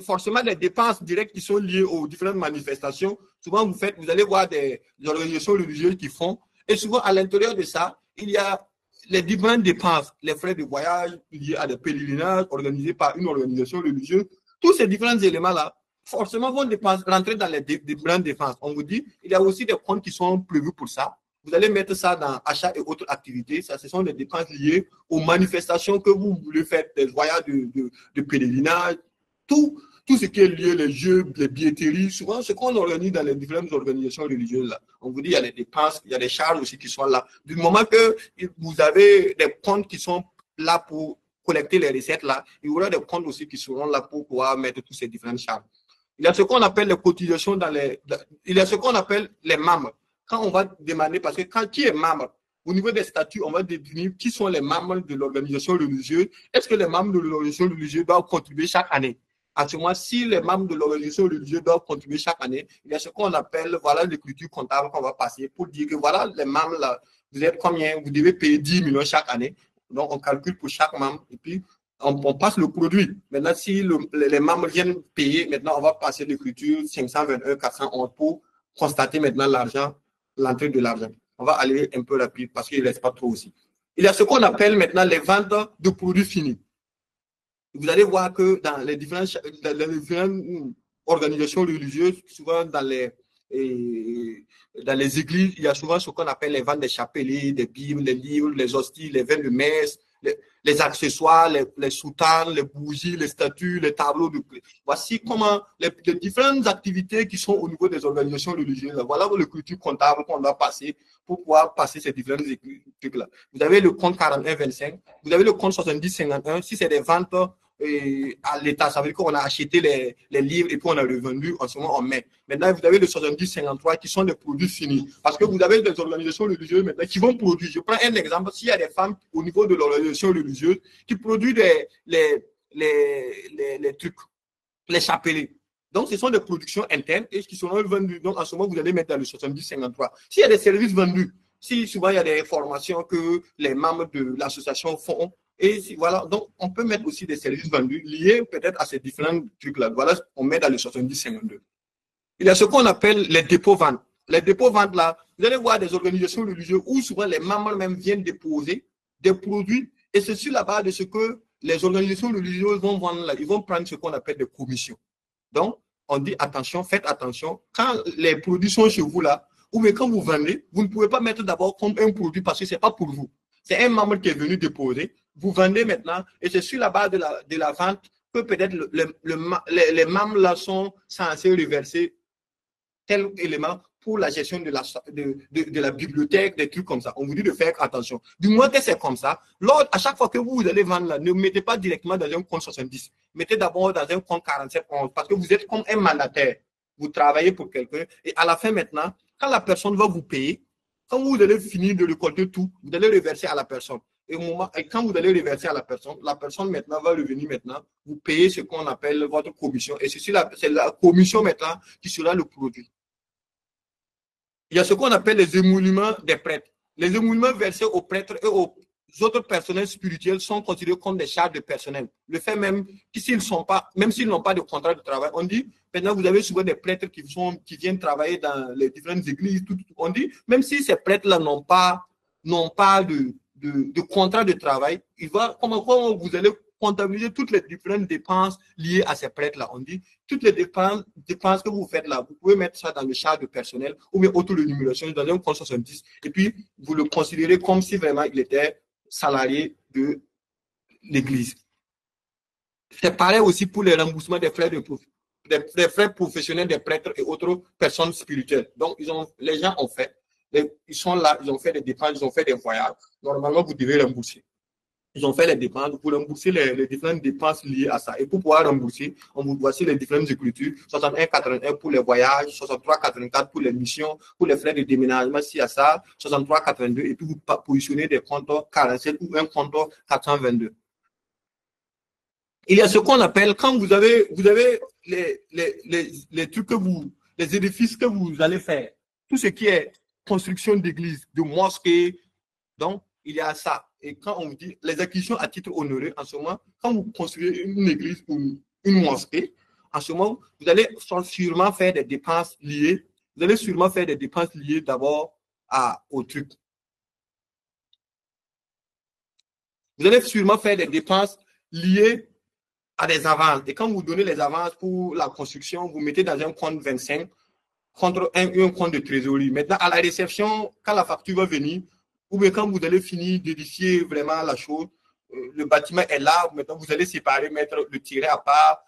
forcément des dépenses directes qui sont liées aux différentes manifestations. Souvent, vous allez voir des organisations religieuses qui font. Et souvent, à l'intérieur de ça, il y a les différentes dépenses, les frais de voyage liés à des pèlerinages organisés par une organisation religieuse. Tous ces différents éléments-là, forcément, vont rentrer dans les différentes dépenses. On vous dit, il y a aussi des comptes qui sont prévus pour ça. Vous allez mettre ça dans achats et autres activités. Ça, ce sont des dépenses liées aux manifestations que vous voulez faire, des voyages de pèlerinage, tout ce qui est lié, les jeux, les billetteries, souvent ce qu'on organise dans les différentes organisations religieuses. Là. On vous dit, il y a des dépenses, il y a des charges aussi qui sont là. Du moment que vous avez des comptes qui sont là pour collecter les recettes, là, il y aura des comptes aussi qui seront là pour pouvoir mettre toutes ces différentes charges. Il y a ce qu'on appelle les cotisations il y a ce qu'on appelle les membres. Quand on va demander, parce que qui est membre, au niveau des statuts, on va définir qui sont les membres de l'organisation religieuse. Est-ce que les membres de l'organisation religieuse doivent contribuer chaque année? À ce moment, si les membres de l'organisation religieuse doivent contribuer chaque année, il y a ce qu'on appelle, voilà, l'écriture comptable qu'on va passer pour dire que voilà, les membres là, vous êtes combien? Vous devez payer 10 millions chaque année. Donc, on calcule pour chaque membre et puis on passe le produit. Maintenant, si les membres viennent payer, maintenant, on va passer l'écriture 521, 411 pour constater maintenant l'argent, l'entrée de l'argent. On va aller un peu rapide parce qu'il ne reste pas trop aussi. Il y a ce qu'on appelle maintenant les ventes de produits finis. Vous allez voir que dans les différentes organisations religieuses, souvent dans les églises, il y a souvent ce qu'on appelle les ventes des chapelets, des bibles, les livres, les hosties, les vins de messe, les accessoires, les soutanes, les bougies, les statues, les tableaux. Voici comment les différentes activités qui sont au niveau des organisations religieuses. Voilà le culture comptable qu'on doit passer pour pouvoir passer ces différents trucs-là. Vous avez le compte 41-25, vous avez le compte 70-51. Si c'est des ventes à l'État, ça veut dire qu'on a acheté les livres et puis on a revendu, en ce moment on met. Maintenant, vous avez le 70-53 qui sont des produits finis. Parce que vous avez des organisations religieuses maintenant qui vont produire. Je prends un exemple. S'il y a des femmes au niveau de l'organisation religieuse qui produisent les trucs, les chapelets. Donc, ce sont des productions internes et qui seront vendues. Donc, en ce moment, vous allez mettre dans le 70-53. S'il y a des services vendus, si souvent il y a des formations que les membres de l'association font, et voilà, donc on peut mettre aussi des services vendus liés peut-être à ces différents trucs-là. Voilà, on met dans le 70-52. Il y a ce qu'on appelle les dépôts-ventes. Les dépôts-ventes, là, vous allez voir des organisations religieuses où souvent les membres même viennent déposer des produits et c'est sur la base de ce que les organisations religieuses vont vendre là. Ils vont prendre ce qu'on appelle des commissions. Donc, on dit attention, faites attention. Quand les produits sont chez vous là, ou bien quand vous vendez, vous ne pouvez pas mettre d'abord comme un produit parce que ce n'est pas pour vous. C'est un membre qui est venu déposer. Vous vendez maintenant et c'est sur la base de la vente que peut-être les membres là sont censés reverser tel élément pour la gestion de la bibliothèque, des trucs comme ça. On vous dit de faire attention. Du moins que c'est comme ça, à chaque fois que vous allez vendre là, ne mettez pas directement dans un compte 70. Mettez d'abord dans un compte 4711 parce que vous êtes comme un mandataire. Vous travaillez pour quelqu'un et à la fin maintenant, quand la personne va vous payer, quand vous allez finir de récolter tout, vous allez reverser à la personne. Et quand vous allez reverser à la personne maintenant va revenir maintenant, vous payez ce qu'on appelle votre commission. Et c'est la commission maintenant qui sera le produit. Il y a ce qu'on appelle les émoluments des prêtres. Les émoluments versés aux prêtres et aux autres personnels spirituels sont considérés comme des charges de personnel. Le fait même même s'ils n'ont pas de contrat de travail, on dit, maintenant vous avez souvent des prêtres qui viennent travailler dans les différentes églises, on dit, même si ces prêtres-là n'ont pas de contrat de travail, comment vous allez comptabiliser toutes les différentes dépenses liées à ces prêtres-là. On dit, toutes les dépenses que vous faites là, vous pouvez mettre ça dans le charge de personnel ou bien auto-rémunération dans un compte 70 et puis vous le considérez comme si vraiment il était salarié de l'église. C'est pareil aussi pour les remboursements des frais des frais professionnels des prêtres et autres personnes spirituelles. Donc, les gens ont fait, ils sont là, ils ont fait des dépenses, ils ont fait des voyages. Normalement, vous devez rembourser. Ils ont fait les dépenses pour rembourser les différentes dépenses liées à ça. Et pour pouvoir rembourser, on vous voici les différentes écritures. 61,81 pour les voyages, 63,84 pour les missions, pour les frais de déménagement, si à ça, 63,82 et puis vous positionnez des comptes 47 ou un compte 422. Il y a ce qu'on appelle, quand vous avez les trucs les édifices que vous allez faire, tout ce qui est construction d'églises, de mosquées, donc il y a ça. Et quand on vous dit les acquisitions à titre onéreux, en ce moment, quand vous construisez une église ou une mosquée, en ce moment, vous allez sûrement faire des dépenses liées. Vous allez sûrement faire des dépenses liées d'abord au truc. Vous allez sûrement faire des dépenses liées à des avances. Et quand vous donnez les avances pour la construction, vous mettez dans un compte 25 contre un compte de trésorerie. Maintenant, à la réception, quand la facture va venir, ou bien quand vous allez finir d'édifier vraiment la chose, le bâtiment est là, maintenant vous allez séparer, mettre le tiret à part,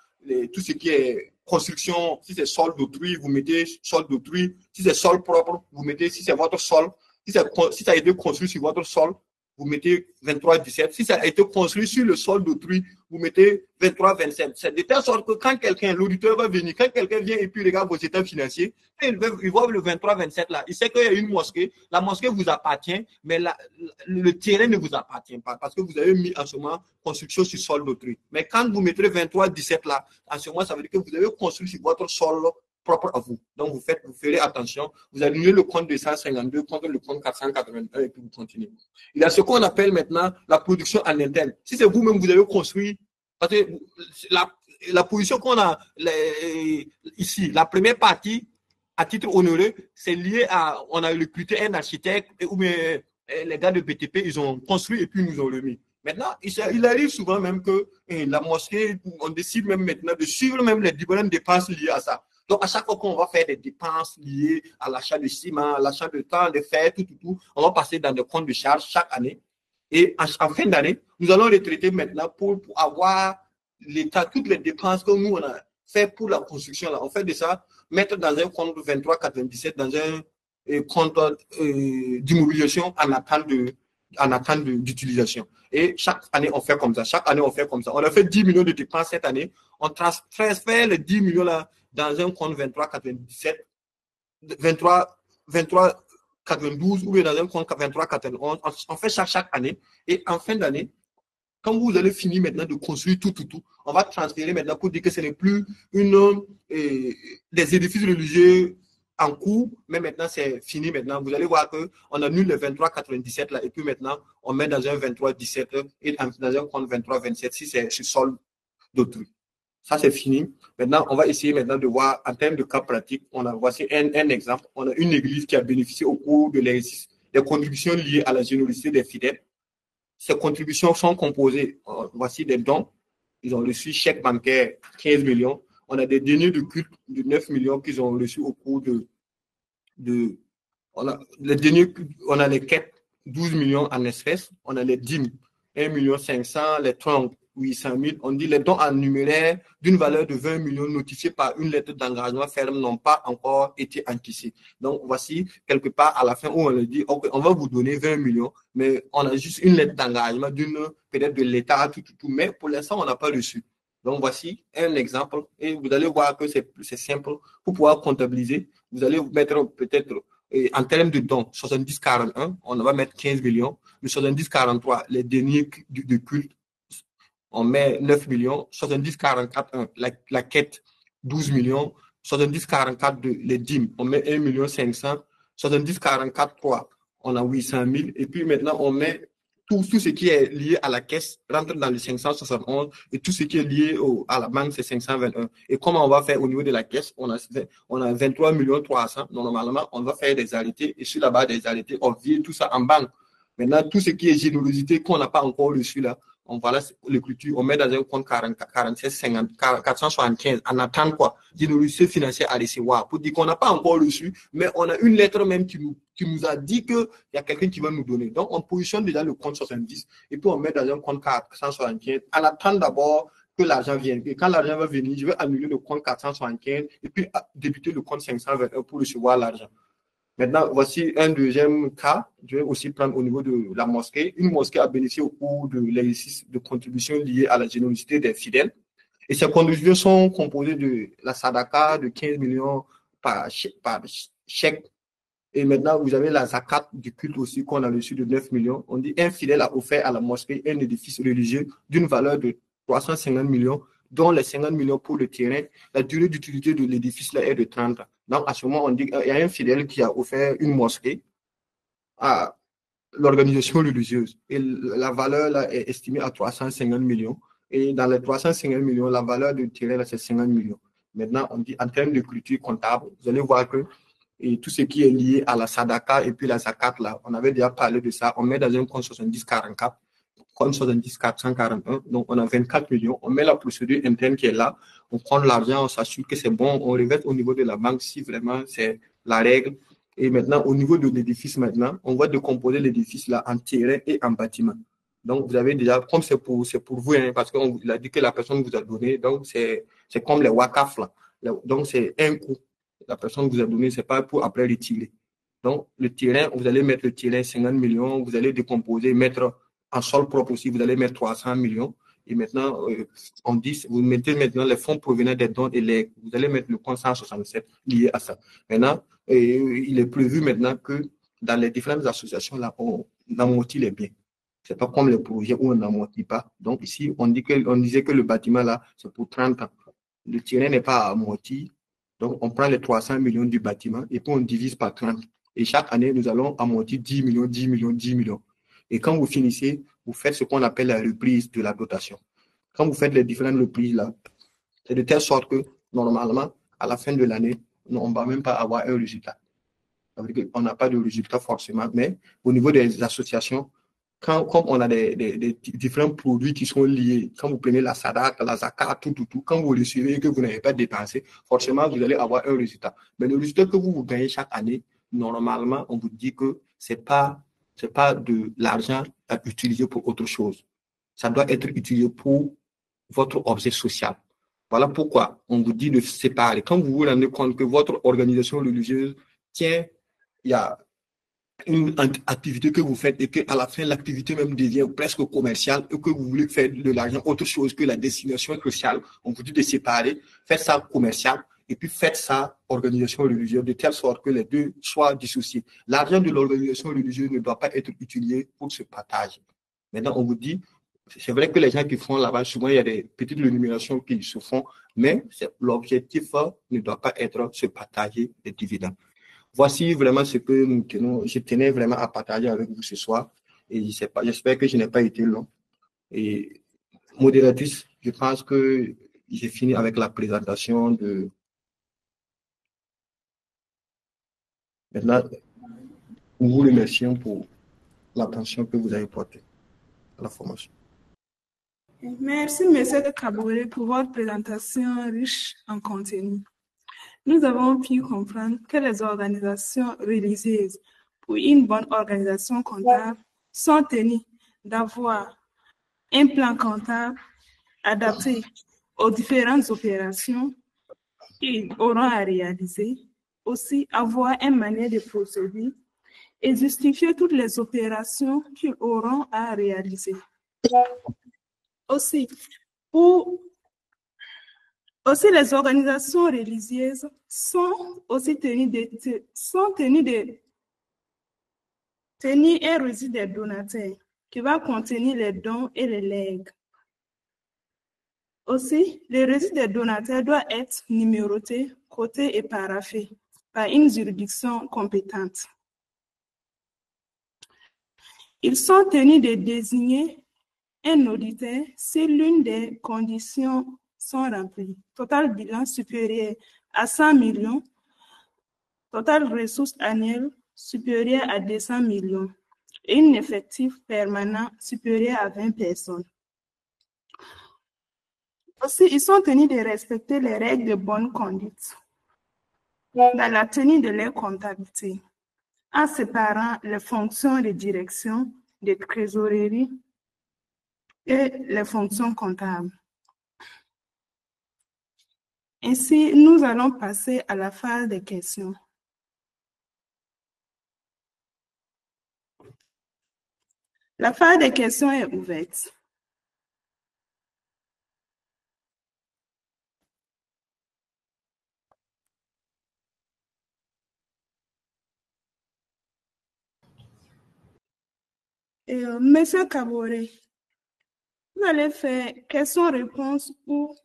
tout ce qui est construction, si c'est sol d'autrui, vous mettez sol d'autrui, si c'est sol propre, vous mettez, si c'est votre sol, si ça a été construit sur votre sol, vous mettez 23-17. Si ça a été construit sur le sol d'autrui, vous mettez 23-27. C'est de telle sorte que quand quelqu'un, l'auditeur va venir, quand quelqu'un vient et puis regarde vos états financiers, il voit le 23-27 là. Il sait qu'il y a une mosquée. La mosquée vous appartient, mais le terrain ne vous appartient pas parce que vous avez mis en ce moment construction sur sol d'autrui. Mais quand vous mettrez 23-17 là, en ce moment, ça veut dire que vous avez construit sur votre sol propre à vous. Donc, vous ferez attention. Vous annulez le compte 252 contre le compte 481 et puis vous continuez. Il y a ce qu'on appelle maintenant la production en interne. Si c'est vous-même, vous avez construit, parce que la position qu'on a ici, la première partie, à titre onéreux, c'est lié à, on a recruté un architecte ou bien les gars de BTP, ils ont construit et puis ils nous ont remis. Maintenant, il arrive souvent même que la mosquée, on décide même maintenant de suivre même les différentes dépenses liées à ça. Donc, à chaque fois qu'on va faire des dépenses liées à l'achat de ciment, à l'achat de temps, de fer, tout, on va passer dans des comptes de charge chaque année. Et en fin d'année, nous allons les traiter maintenant pour avoir l'état, toutes les dépenses que nous, on a fait pour la construction. Là. On fait de ça, mettre dans un compte 23,97, dans un compte d'immobilisation en attente d'utilisation. Et chaque année, on fait comme ça. Chaque année, on fait comme ça. On a fait 10 millions de dépenses cette année. On transfère les 10 millions là dans un compte 23,97, 92 ou bien dans un compte 23,91. On fait chaque année. Et en fin d'année, quand vous allez finir maintenant de construire tout, on va transférer maintenant pour dire que ce n'est plus des édifices religieux en cours, mais maintenant c'est fini maintenant. Vous allez voir qu'on annule le 23,97 là, et puis maintenant on met dans un 23,17 et dans un compte 23,27 si c'est sur sol d'autrui. Ça, c'est fini. Maintenant, on va essayer maintenant de voir en termes de cas pratiques. Voici un exemple. On a une église qui a bénéficié au cours de l'exercice des contributions liées à la générosité des fidèles. Ces contributions sont composées, voici des dons. Ils ont reçu chèque bancaire 15 millions. On a des deniers de culte de 9 millions qu'ils ont reçus au cours on a les quêtes 12 millions en espèces. On a les dîmes 1 million 500, les troncs 800 000. On dit les dons en numéraire d'une valeur de 20 millions notifiés par une lettre d'engagement ferme n'ont pas encore été encaissés. Donc, voici quelque part à la fin où on le dit, OK, on va vous donner 20 millions, mais on a juste une lettre d'engagement peut-être de l'État, tout, mais pour l'instant, on n'a pas reçu. Donc, voici un exemple et vous allez voir que c'est simple. Pour pouvoir comptabiliser, vous allez mettre peut-être en termes de dons, 70-41, on va mettre 15 millions. Le 70-43, les deniers de culte, on met 9 millions. 70-44, la quête, 12 millions. 70-44, les dîmes, on met 1 million 500. 70-44, on a 800 000. Et puis maintenant, on met tout ce qui est lié à la caisse rentre dans le 571 et tout ce qui est lié à la banque, c'est 521. Et comment on va faire au niveau de la caisse? On a 23 millions 300. Normalement, on va faire des arrêtés et sur la base des arrêtés, on vire tout ça en banque. Maintenant, tout ce qui est générosité qu'on n'a pas encore reçu là, on va là, le clôture, on met dans un compte 47, 50, 475 en attendant quoi? Générosité financière à recevoir pour dire qu'on n'a pas encore reçu, mais on a une lettre même qui nous a dit qu'il y a quelqu'un qui va nous donner. Donc, on positionne déjà le compte 70 et puis on met dans un compte 475 en attendant d'abord que l'argent vienne. Et quand l'argent va venir, je vais annuler le compte 475 et puis débuter le compte 521 pour recevoir l'argent. Maintenant, voici un deuxième cas. Je vais aussi prendre au niveau de la mosquée. Une mosquée a bénéficié au cours de l'exercice de contributions liées à la générosité des fidèles. Et ces contributions sont composées de la sadaka de 15 millions par chèque. Et maintenant, vous avez la zakat du culte aussi qu'on a reçu de 9 millions. On dit un fidèle a offert à la mosquée un édifice religieux d'une valeur de 350 millions, dont les 50 millions pour le terrain. La durée d'utilité de l'édifice là est de 30 ans. Donc, à ce moment, on dit qu'il y a un fidèle qui a offert une mosquée à l'organisation religieuse. Et la valeur là est estimée à 350 millions. Et dans les 350 millions, la valeur du terrain, c'est 50 millions. Maintenant, on dit en termes de clôture comptable, vous allez voir que et tout ce qui est lié à la Sadaka et puis la Zakat, là, on avait déjà parlé de ça. On met dans un compte 70-44, compte 70-441. Donc, on a 24 millions. On met la procédure interne qui est là. On prend l'argent, on s'assure que c'est bon. On revête au niveau de la banque si vraiment c'est la règle. Et maintenant, au niveau de l'édifice, maintenant, on va décomposer l'édifice là en terrain et en bâtiment. Donc, vous avez déjà, comme c'est pour vous, hein, parce qu'on a dit que la personne vous a donné, donc c'est comme les WACAF là. Donc, c'est un coût. La personne vous a donné, c'est pas pour après retirer. Donc, le terrain, vous allez mettre le terrain 50 millions, vous allez décomposer, mettre en sol propre aussi, vous allez mettre 300 millions. Et maintenant, on dit, vous mettez maintenant les fonds provenant des dons et les, vous allez mettre le compte 167 lié à ça. Maintenant, il est prévu maintenant que dans les différentes associations, là, on amortit les biens. C'est pas comme les projets où on n'amortit pas. Donc ici, on disait que le bâtiment là, c'est pour 30 ans. Le terrain n'est pas amorti. Donc on prend les 300 millions du bâtiment et puis on divise par 30. Et chaque année, nous allons amortir 10 millions, 10 millions, 10 millions. Et quand vous finissez, vous faites ce qu'on appelle la reprise de la dotation. Quand vous faites les différentes reprises là, c'est de telle sorte que normalement, à la fin de l'année, on ne va même pas avoir un résultat. On n'a pas de résultat forcément, mais au niveau des associations, comme on a des différents produits qui sont liés, quand vous prenez la Sadak, la Zakat, tout, quand vous recevez et que vous n'avez pas dépensé, forcément, vous allez avoir un résultat. Mais le résultat que vous gagnez chaque année, normalement, on vous dit que c'est pas de l'argent à utiliser pour autre chose. Ça doit être utilisé pour votre objet social. Voilà pourquoi on vous dit de séparer. Quand vous vous rendez compte que votre organisation religieuse tient, il y a une activité que vous faites et qu'à la fin, l'activité même devient presque commerciale et que vous voulez faire de l'argent autre chose que la destination sociale, on vous dit de séparer, faites ça commercial et puis faites ça organisation religieuse de telle sorte que les deux soient dissociés. L'argent de l'organisation religieuse ne doit pas être utilisé pour ce partage. Maintenant, on vous dit, c'est vrai que les gens qui font là-bas, souvent, il y a des petites rémunérations qui se font, mais l'objectif ne doit pas être se partager les dividendes. Voici vraiment ce que je tenais vraiment à partager avec vous ce soir. Et j'espère que je n'ai pas été long. Et modératrice, je pense que j'ai fini avec la présentation de. Maintenant, nous vous remercions pour l'attention que vous avez portée à la formation. Merci, Monsieur Kaboré, pour votre présentation riche en contenu. Nous avons pu comprendre que les organisations religieuses, pour une bonne organisation comptable, sont tenues d'avoir un plan comptable adapté aux différentes opérations qu'ils auront à réaliser, aussi avoir une manière de procéder et justifier toutes les opérations qu'ils auront à réaliser. Aussi, les organisations religieuses sont aussi tenues de tenir un registre des donateurs qui va contenir les dons et les legs. Aussi, le registre des donateurs doit être numéroté, coté et paraphé par une juridiction compétente. Ils sont tenus de désigner un auditeur si l'une des conditions sont remplies. Total bilan supérieur à 100 millions, total ressources annuelles supérieures à 200 millions et un effectif permanent supérieur à 20 personnes. Aussi, ils sont tenus de respecter les règles de bonne conduite dans la tenue de leur comptabilité, en séparant les fonctions de direction, de trésorerie et les fonctions comptables. Ainsi, nous allons passer à la phase des questions. La phase des questions est ouverte. Monsieur Kaboré, Vous allez faire question-réponse ou...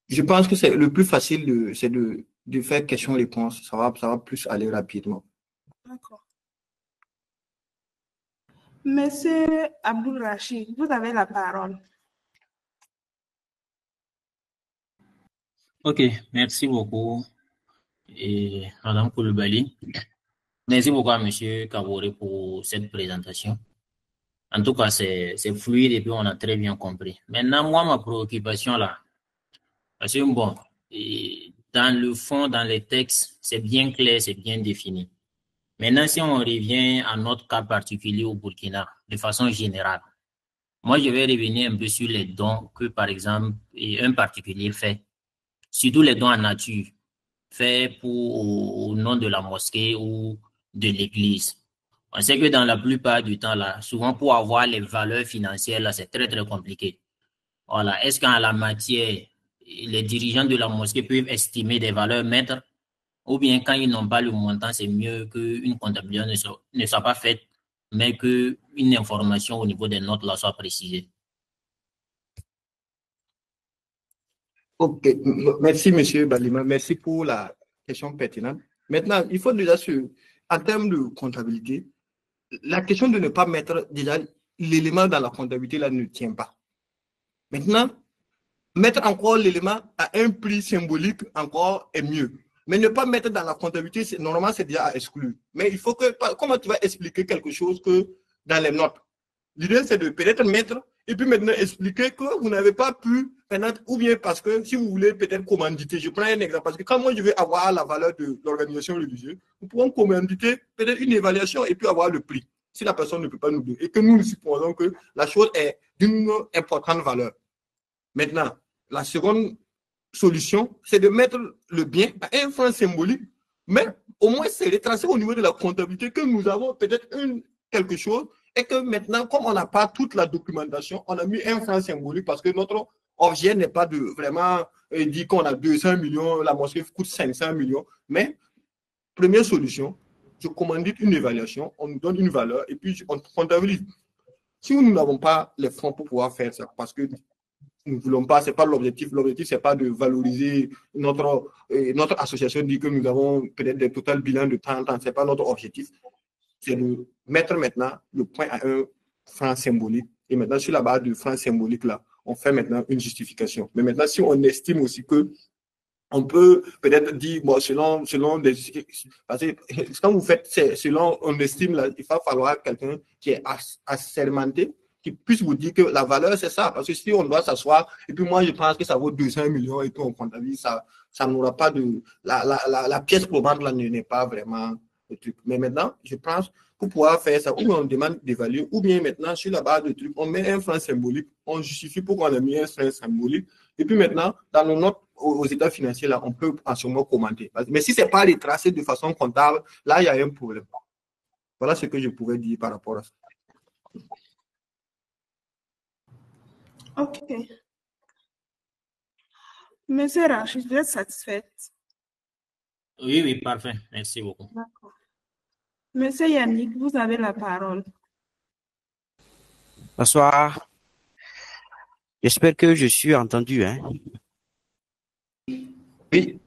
Je pense que c'est le plus facile, c'est de faire question-réponse. Ça va plus aller rapidement. D'accord. Monsieur Abdul Rachid, vous avez la parole. Ok, merci beaucoup, et Madame Koulibaly. Merci beaucoup à Monsieur Kaboré pour cette présentation. En tout cas, c'est fluide et puis on a très bien compris. Maintenant, moi, ma préoccupation là, parce que bon, et dans le fond, dans les textes, c'est bien clair, c'est bien défini. Maintenant, si on revient à notre cas particulier au Burkina, de façon générale, moi, je vais revenir un peu sur les dons que, par exemple, un particulier fait, surtout les dons en nature, faits au nom de la mosquée ou de l'église. On sait que dans la plupart du temps, là, souvent pour avoir les valeurs financières, là, c'est très, très compliqué. Voilà. Est-ce qu'en la matière, les dirigeants de la mosquée peuvent estimer des valeurs maîtres, ou bien quand ils n'ont pas le montant, c'est mieux qu'une comptabilité ne soit pas faite, mais qu'une information au niveau des notes là soit précisée? Ok, merci Monsieur Balima, merci pour la question pertinente. Maintenant, il faut déjà en termes de comptabilité, la question de ne pas mettre déjà l'élément dans la comptabilité là ne tient pas. Maintenant, mettre encore l'élément à un prix symbolique encore est mieux. Mais ne pas mettre dans la comptabilité, normalement, c'est déjà à exclure. Mais il faut que, comment tu vas expliquer quelque chose que dans les notes? L'idée, c'est de peut-être mettre et puis maintenant expliquer que vous n'avez pas pu, ou bien parce que si vous voulez peut-être commanditer, je prends un exemple, parce que quand moi je vais avoir la valeur de l'organisation religieuse, nous pouvons commanditer peut-être une évaluation et puis avoir le prix, si la personne ne peut pas nous donner, et que nous supposons que la chose est d'une importante valeur. Maintenant, la seconde solution, c'est de mettre le bien à un franc symbolique, mais au moins c'est retracé au niveau de la comptabilité que nous avons peut-être quelque chose et que maintenant, comme on n'a pas toute la documentation, on a mis un franc symbolique parce que notre objet n'est pas de vraiment dire qu'on a 200 millions, la mosquée coûte 500 millions, mais première solution, je commandite une évaluation, on nous donne une valeur et puis on comptabilise. Si nous n'avons pas les fonds pour pouvoir faire ça, parce que nous ne voulons pas, c'est pas l'objectif. L'objectif, c'est pas de valoriser notre association dit que nous avons peut-être des total bilan de 30 ans. C'est pas notre objectif. C'est de mettre maintenant le point à un franc symbolique. Et maintenant, sur la base du franc symbolique, là, on fait maintenant une justification. Mais maintenant, si on estime aussi que on peut peut-être dire, bon, selon des, parce que quand vous faites, selon, on estime, là, il va falloir quelqu'un qui est assermenté, qui puisse vous dire que la valeur, c'est ça. Parce que si on doit s'asseoir, et puis moi, je pense que ça vaut 200 millions, et puis on comptabilise, ça n'aura pas de, la pièce probante, là, n'est pas vraiment le truc. Mais maintenant, je pense, pour pouvoir faire ça, ou on demande d'évaluer, ou bien maintenant, sur la base de truc, on met un franc symbolique, on justifie pourquoi on a mis un franc symbolique, et puis maintenant, dans nos notes aux états financiers, là, on peut en ce moment commenter. Mais si ce n'est pas retracé de façon comptable, là, il y a un problème. Voilà ce que je pouvais dire par rapport à ça. Ok. Monsieur Rachid, vous êtes satisfaite? Oui, oui, parfait. Merci beaucoup. D'accord. Monsieur Yannick, vous avez la parole. Bonsoir. J'espère que je suis entendu, hein. Oui.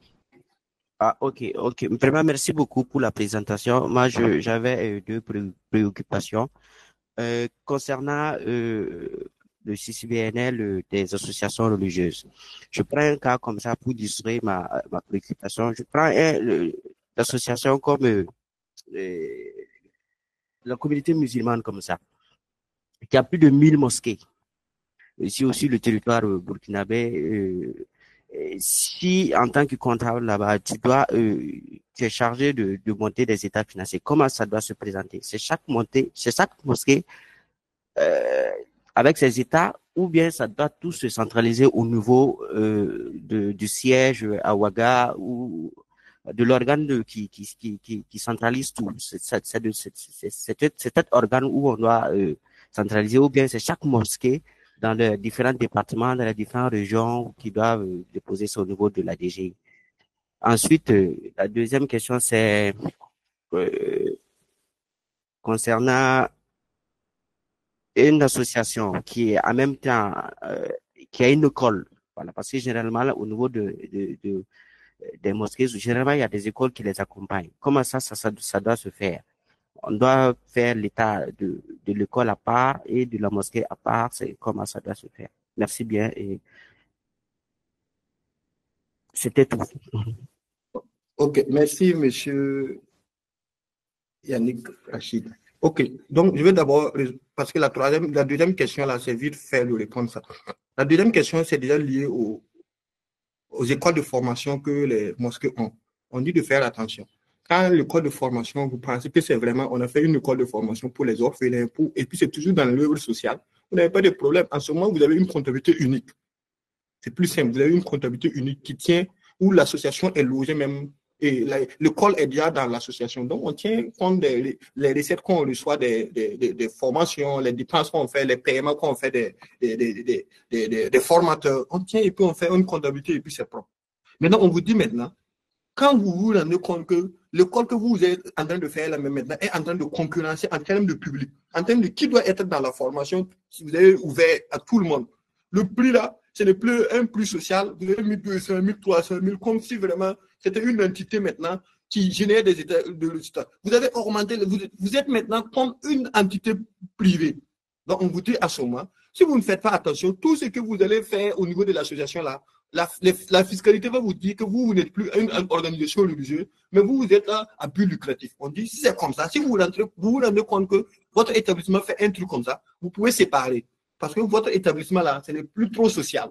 Ah, ok. Vraiment, merci beaucoup pour la présentation. Moi, j'avais deux préoccupations. Concernant le CCBNL des associations religieuses. Je prends un cas comme ça pour illustrer ma préoccupation. Je prends l'association comme la communauté musulmane comme ça, qui a plus de 1000 mosquées. Ici aussi, le territoire burkinabé, si en tant que comptable là-bas, tu es chargé de monter des états financiers, comment ça doit se présenter? C'est chaque mosquée avec ses états, ou bien ça doit tout se centraliser au niveau du siège à Ouaga ou de l'organe qui centralise tout. C'est cet organe où on doit centraliser, ou bien c'est chaque mosquée dans les différents départements, dans les différentes régions qui doivent déposer ça au niveau de la DGI. Ensuite, la deuxième question, c'est concernant une association qui est en même temps, qui a une école. Voilà, parce que généralement, au niveau des mosquées, généralement, il y a des écoles qui les accompagnent. Comment ça doit se faire? On doit faire l'état de l'école à part et de la mosquée à part. C'est comment ça doit se faire. Merci bien et c'était tout. Ok, merci, monsieur Yannick Rachid. Ok, donc je vais d'abord, parce que la deuxième question, là, c'est vite fait de répondre ça. La deuxième question, c'est déjà lié aux écoles de formation que les mosquées ont. On dit de faire attention. Quand l'école de formation, vous pensez que c'est vraiment, on a fait une école de formation pour les orphelins, et puis c'est toujours dans l'œuvre sociale, vous n'avez pas de problème. En ce moment, vous avez une comptabilité unique. C'est plus simple. Vous avez une comptabilité unique qui tient, où l'association est logée même, et l'école est déjà dans l'association. Donc, on tient compte des les recettes qu'on reçoit des formations, les dépenses qu'on fait, les paiements qu'on fait des formateurs. On tient et puis on fait une comptabilité et puis c'est propre. Maintenant, on vous dit maintenant, quand vous vous rendez compte que l'école que vous êtes en train de faire là maintenant est en train de concurrencer en termes de public, en termes de qui doit être dans la formation, si vous avez ouvert à tout le monde, le prix là, ce n'est plus un prix social, vous avez mis 200 000, 300 000, comme si vraiment c'était une entité maintenant qui génère des états de résultats. Vous avez augmenté, vous êtes maintenant comme une entité privée. Donc on vous dit à ce moment, si vous ne faites pas attention, tout ce que vous allez faire au niveau de l'association là, la fiscalité va vous dire que vous n'êtes plus une organisation religieuse, mais vous êtes à but lucratif. On dit, si c'est comme ça, si vous vous rendez compte que votre établissement fait un truc comme ça, vous pouvez séparer. Parce que votre établissement là, ce n'est plus trop social.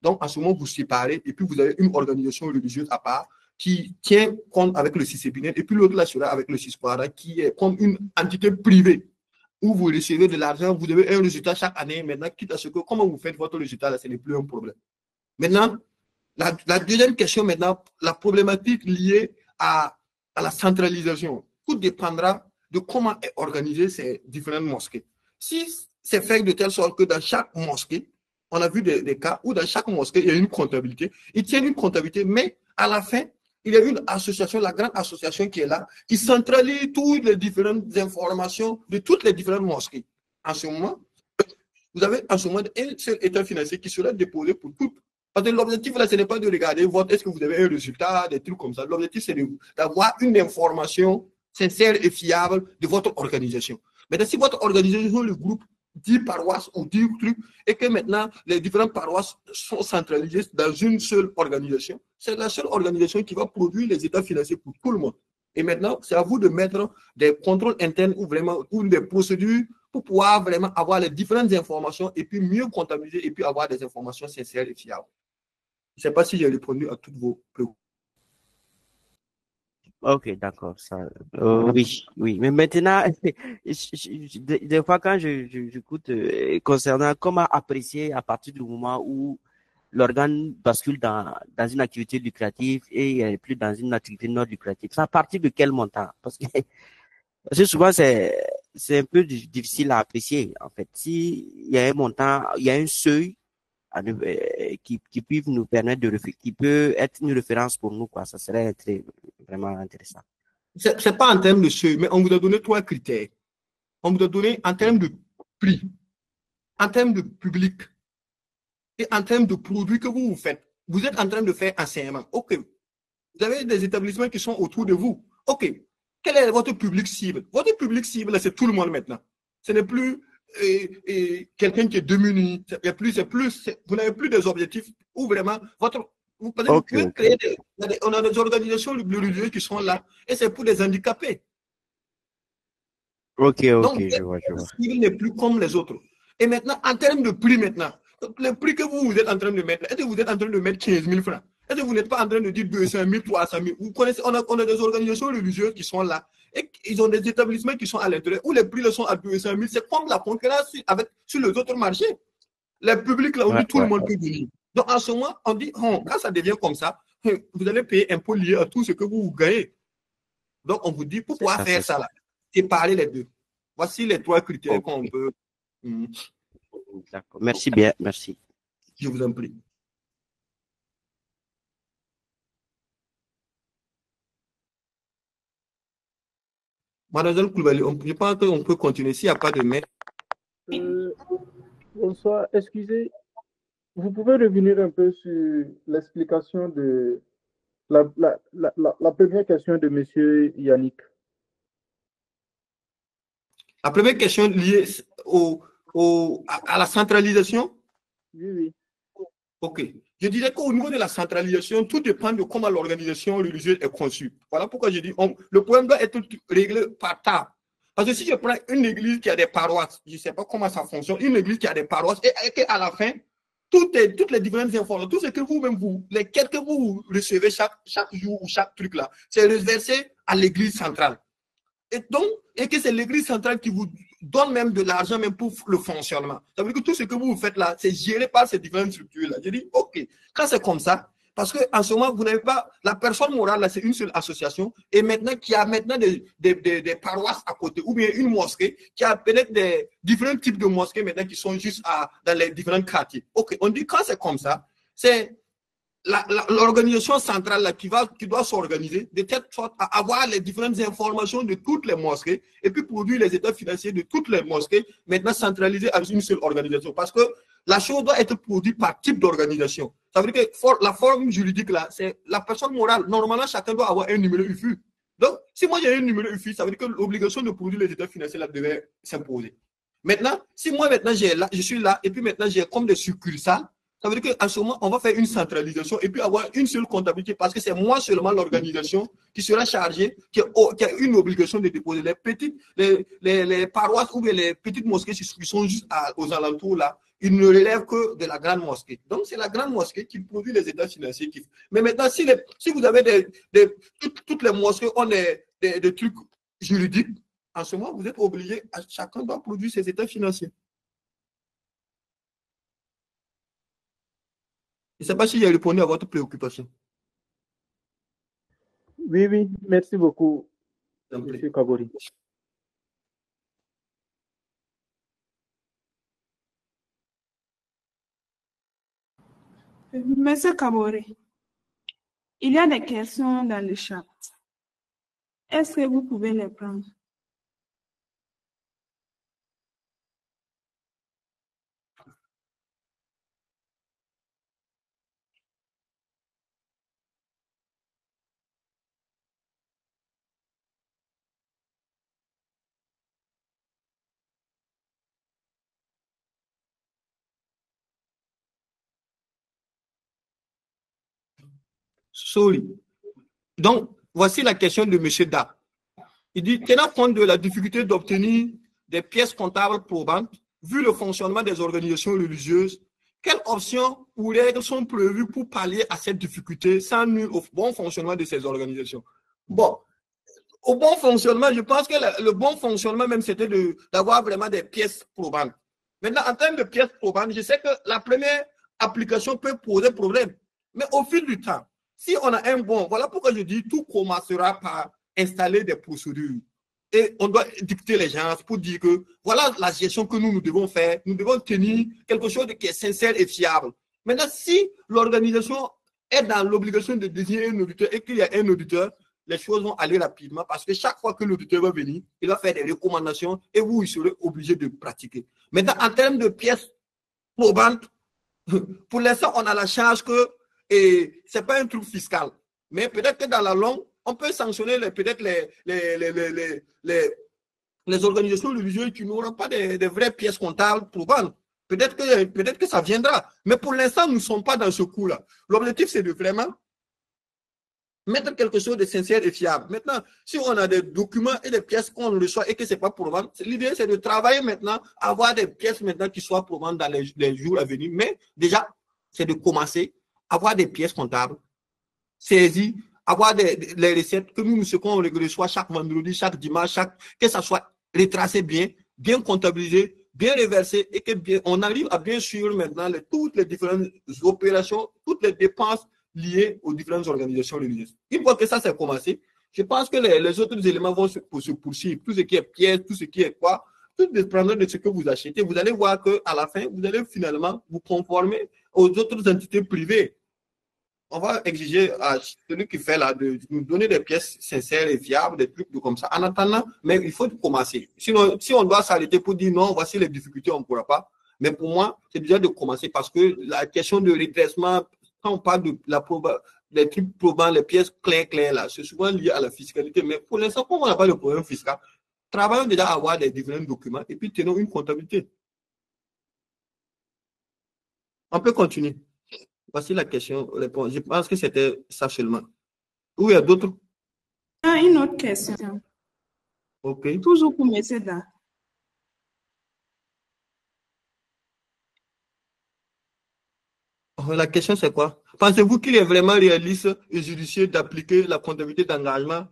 Donc, en ce moment, vous séparez et puis vous avez une organisation religieuse à part qui tient compte avec le CCBN et puis l'autre là sera avec le CISPARA qui est comme une entité privée où vous recevez de l'argent, vous avez un résultat chaque année. Maintenant, quitte à ce que comment vous faites votre résultat là, ce n'est plus un problème. Maintenant, la deuxième question maintenant, la problématique liée à la centralisation. Tout dépendra de comment est organisé ces différentes mosquées. Si c'est fait de telle sorte que dans chaque mosquée, on a vu des cas où dans chaque mosquée, il y a une comptabilité. Ils tiennent une comptabilité, mais à la fin, il y a une association, la grande association qui est là, qui centralise toutes les différentes informations de toutes les différentes mosquées. En ce moment, vous avez en ce moment un seul état financier qui sera déposé pour tout. Parce que l'objectif, là, ce n'est pas de regarder est-ce que vous avez un résultat, des trucs comme ça. L'objectif, c'est d'avoir une information sincère et fiable de votre organisation. Maintenant, si votre organisation, le groupe, 10 paroisses ou 10 trucs, et que maintenant, les différentes paroisses sont centralisées dans une seule organisation, c'est la seule organisation qui va produire les états financiers pour tout le monde. Et maintenant, c'est à vous de mettre des contrôles internes ou des procédures pour pouvoir vraiment avoir les différentes informations et puis mieux comptabiliser et puis avoir des informations sincères et fiables. Je ne sais pas si j'ai répondu à toutes vos préoccupations. Ok, d'accord. Oui, oui. Mais maintenant, des fois, quand j'écoute concernant comment apprécier à partir du moment où l'organe bascule dans une activité lucrative et plus dans une activité non lucrative, c'est à partir de quel montant? Parce que souvent, c'est un peu difficile à apprécier, en fait. Si il y a un montant, il y a un seuil qui peut nous permettre qui peut être une référence pour nous, quoi. Ça serait vraiment intéressant. Ce n'est pas en termes de seuil, mais on vous a donné 3 critères. On vous a donné en termes de prix, en termes de public et en termes de produits que vous faites. Vous êtes en train de faire enseignement. OK. Vous avez des établissements qui sont autour de vous. OK. Quel est votre public cible? Votre public cible, c'est tout le monde maintenant. Ce n'est plus quelqu'un qui est démuni. Vous n'avez plus des objectifs où vraiment vous pouvez créer on a des organisations religieuses qui sont là et c'est pour les handicapés. Ok, Donc, je vois. le cible n'est plus comme les autres. Et maintenant, en termes de prix maintenant, le prix que vous êtes en train de mettre, est-ce que vous êtes en train de mettre 15 000 francs? Est-ce que vous n'êtes pas en train de dire 200 000, 300 000? Vous connaissez, on a des organisations religieuses qui sont là et ils ont des établissements qui sont à l'intérieur où les prix sont à 200 000. C'est comme la concurrence sur les autres marchés. Les publics, là, on dit tout le monde peut venir. Donc, en ce moment, on dit, quand ça devient comme ça, vous allez payer un impôt lié à tout ce que vous gagnez. Donc, on vous dit, pour pouvoir faire ça, là, séparer les deux. Voici les 3 critères qu'on peut. D'accord. Merci bien, merci. Je vous en prie. Mademoiselle Koulibaly, je pense qu'on peut continuer s'il n'y a pas de mail. Bonsoir, excusez, vous pouvez revenir un peu sur l'explication de la première question de Monsieur Yannick. La première question liée à la centralisation. Oui, oui. Ok. Je dirais qu'au niveau de la centralisation, tout dépend de comment l'organisation religieuse est conçue. Voilà pourquoi je dis le problème doit être réglé par tas. Parce que si je prends une église qui a des paroisses, je ne sais pas comment ça fonctionne, une église qui a des paroisses, et qu'à la fin, toutes les différentes informations, tout ce que vous-même, les quêtes que vous recevez chaque jour ou chaque truc là, c'est reversé à l'église centrale. Et que c'est l'église centrale qui vous donne même de l'argent même pour le fonctionnement. Ça veut dire que tout ce que vous faites là, c'est géré par ces différentes structures-là. Je dis, ok, quand c'est comme ça, parce qu'en ce moment, vous n'avez pas, la personne morale, là, c'est une seule association, et maintenant, qui a maintenant des paroisses à côté, ou bien une mosquée, qui a peut-être des différents types de mosquées maintenant qui sont juste dans les différents quartiers. Ok, on dit, quand c'est comme ça, c'est l'organisation centrale là, qui doit s'organiser de telle sorte à avoir les différentes informations de toutes les mosquées et puis produire les états financiers de toutes les mosquées, maintenant centralisés dans une seule organisation. Parce que la chose doit être produite par type d'organisation. Ça veut dire que la forme juridique là, c'est la personne morale. Normalement, chacun doit avoir un numéro UFU. Donc, si moi j'ai un numéro UFU, ça veut dire que l'obligation de produire les états financiers là devait s'imposer. Maintenant, si moi maintenant je suis là et puis maintenant j'ai comme des succursales, ça veut dire qu'en ce moment, on va faire une centralisation et puis avoir une seule comptabilité parce que c'est moi seulement l'organisation qui sera chargée, qui a une obligation de déposer les paroisses ou bien les petites mosquées qui sont juste aux alentours là. Ils ne relèvent que de la grande mosquée. Donc, c'est la grande mosquée qui produit les états financiers. Mais maintenant, si vous avez toutes les mosquées ont des trucs juridiques, en ce moment, vous êtes obligé, chacun doit produire ses états financiers. Je ne sais pas si j'ai répondu à votre préoccupation. Oui, oui, merci beaucoup, M. Kabori. Monsieur Kabori, il y a des questions dans le chat. Est-ce que vous pouvez les prendre? Sorry. Donc, voici la question de M. Da. Il dit, tenant compte de la difficulté d'obtenir des pièces comptables probantes, vu le fonctionnement des organisations religieuses, quelles options ou règles sont prévues pour pallier à cette difficulté sans nuire au bon fonctionnement de ces organisations? Bon, au bon fonctionnement, je pense que le bon fonctionnement même, c'était d'avoir vraiment des pièces probantes. Maintenant, en termes de pièces probantes, je sais que la première application peut poser problème. Mais au fil du temps, si on a un bon, voilà pourquoi je dis tout commencera par installer des procédures. Et on doit dicter les gens pour dire que voilà la gestion que nous devons faire. Nous devons tenir quelque chose qui est sincère et fiable. Maintenant, si l'organisation est dans l'obligation de désigner un auditeur et qu'il y a un auditeur, les choses vont aller rapidement parce que chaque fois que l'auditeur va venir, il va faire des recommandations et vous, il serez obligé de pratiquer. Maintenant, en termes de pièces probantes, pour l'instant, on a la charge que ce n'est pas un truc fiscal. Mais peut-être que dans la longue, on peut sanctionner peut-être les organisations religieuses qui n'auront pas de vraies pièces comptables probantes. Peut-être que ça viendra. Mais pour l'instant, nous ne sommes pas dans ce coup-là. L'objectif, c'est de vraiment mettre quelque chose de sincère et fiable. Maintenant, si on a des documents et des pièces qu'on reçoit et que ce n'est pas probant, l'idée c'est de travailler maintenant, avoir des pièces maintenant qui soient probantes dans les jours à venir. Mais déjà, c'est de commencer à avoir des pièces comptables saisies, avoir les recettes que nous, ce qu'on reçoit chaque vendredi, chaque dimanche, que ça soit retracé bien comptabilisé, bien reversé et que on arrive à bien suivre maintenant toutes les différentes opérations, toutes les dépenses liées aux différentes organisations religieuses. Une fois que ça s'est commencé, je pense que les autres éléments vont se poursuivre. Tout ce qui est pièces, tout ce qui est quoi, tout dépendant de ce que vous achetez. Vous allez voir qu'à la fin, vous allez finalement vous conformer aux autres entités privées. on va exiger à celui qui fait là de nous donner des pièces sincères et fiables, des trucs comme ça. En attendant, mais il faut commencer. Sinon, si on doit s'arrêter pour dire non, voici les difficultés, on ne pourra pas. Mais pour moi, c'est déjà de commencer parce que la question de redressement, quand on parle de des trucs probants, les pièces claires là, c'est souvent lié à la fiscalité. Mais pour l'instant, comme on n'a pas de problème fiscal, travaillons déjà à avoir des différents documents et puis tenons une comptabilité. On peut continuer. Voici la question, réponse. Je pense que c'était ça seulement. Ou il y a d'autres? Une autre question. OK. Toujours pour M. Da. La question, c'est quoi? Pensez-vous qu'il est vraiment réaliste et judicieux d'appliquer la comptabilité d'engagement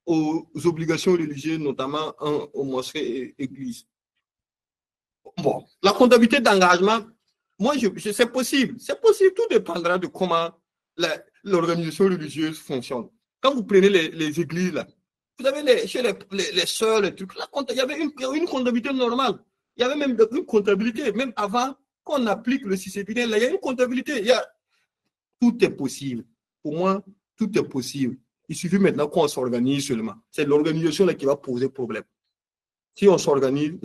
aux obligations religieuses, notamment aux mosquées et églises? Bon, la comptabilité d'engagement, moi, c'est possible. C'est possible, tout dépendra de comment l'organisation religieuse fonctionne. Quand vous prenez les églises, là, vous avez chez les sœurs, les trucs, il y avait une comptabilité normale. Il y avait même une comptabilité, même avant qu'on applique le CCPD, il y a une comptabilité. Tout est possible. Pour moi, tout est possible. Il suffit maintenant qu'on s'organise seulement. C'est l'organisation là qui va poser problème. Si on s'organise,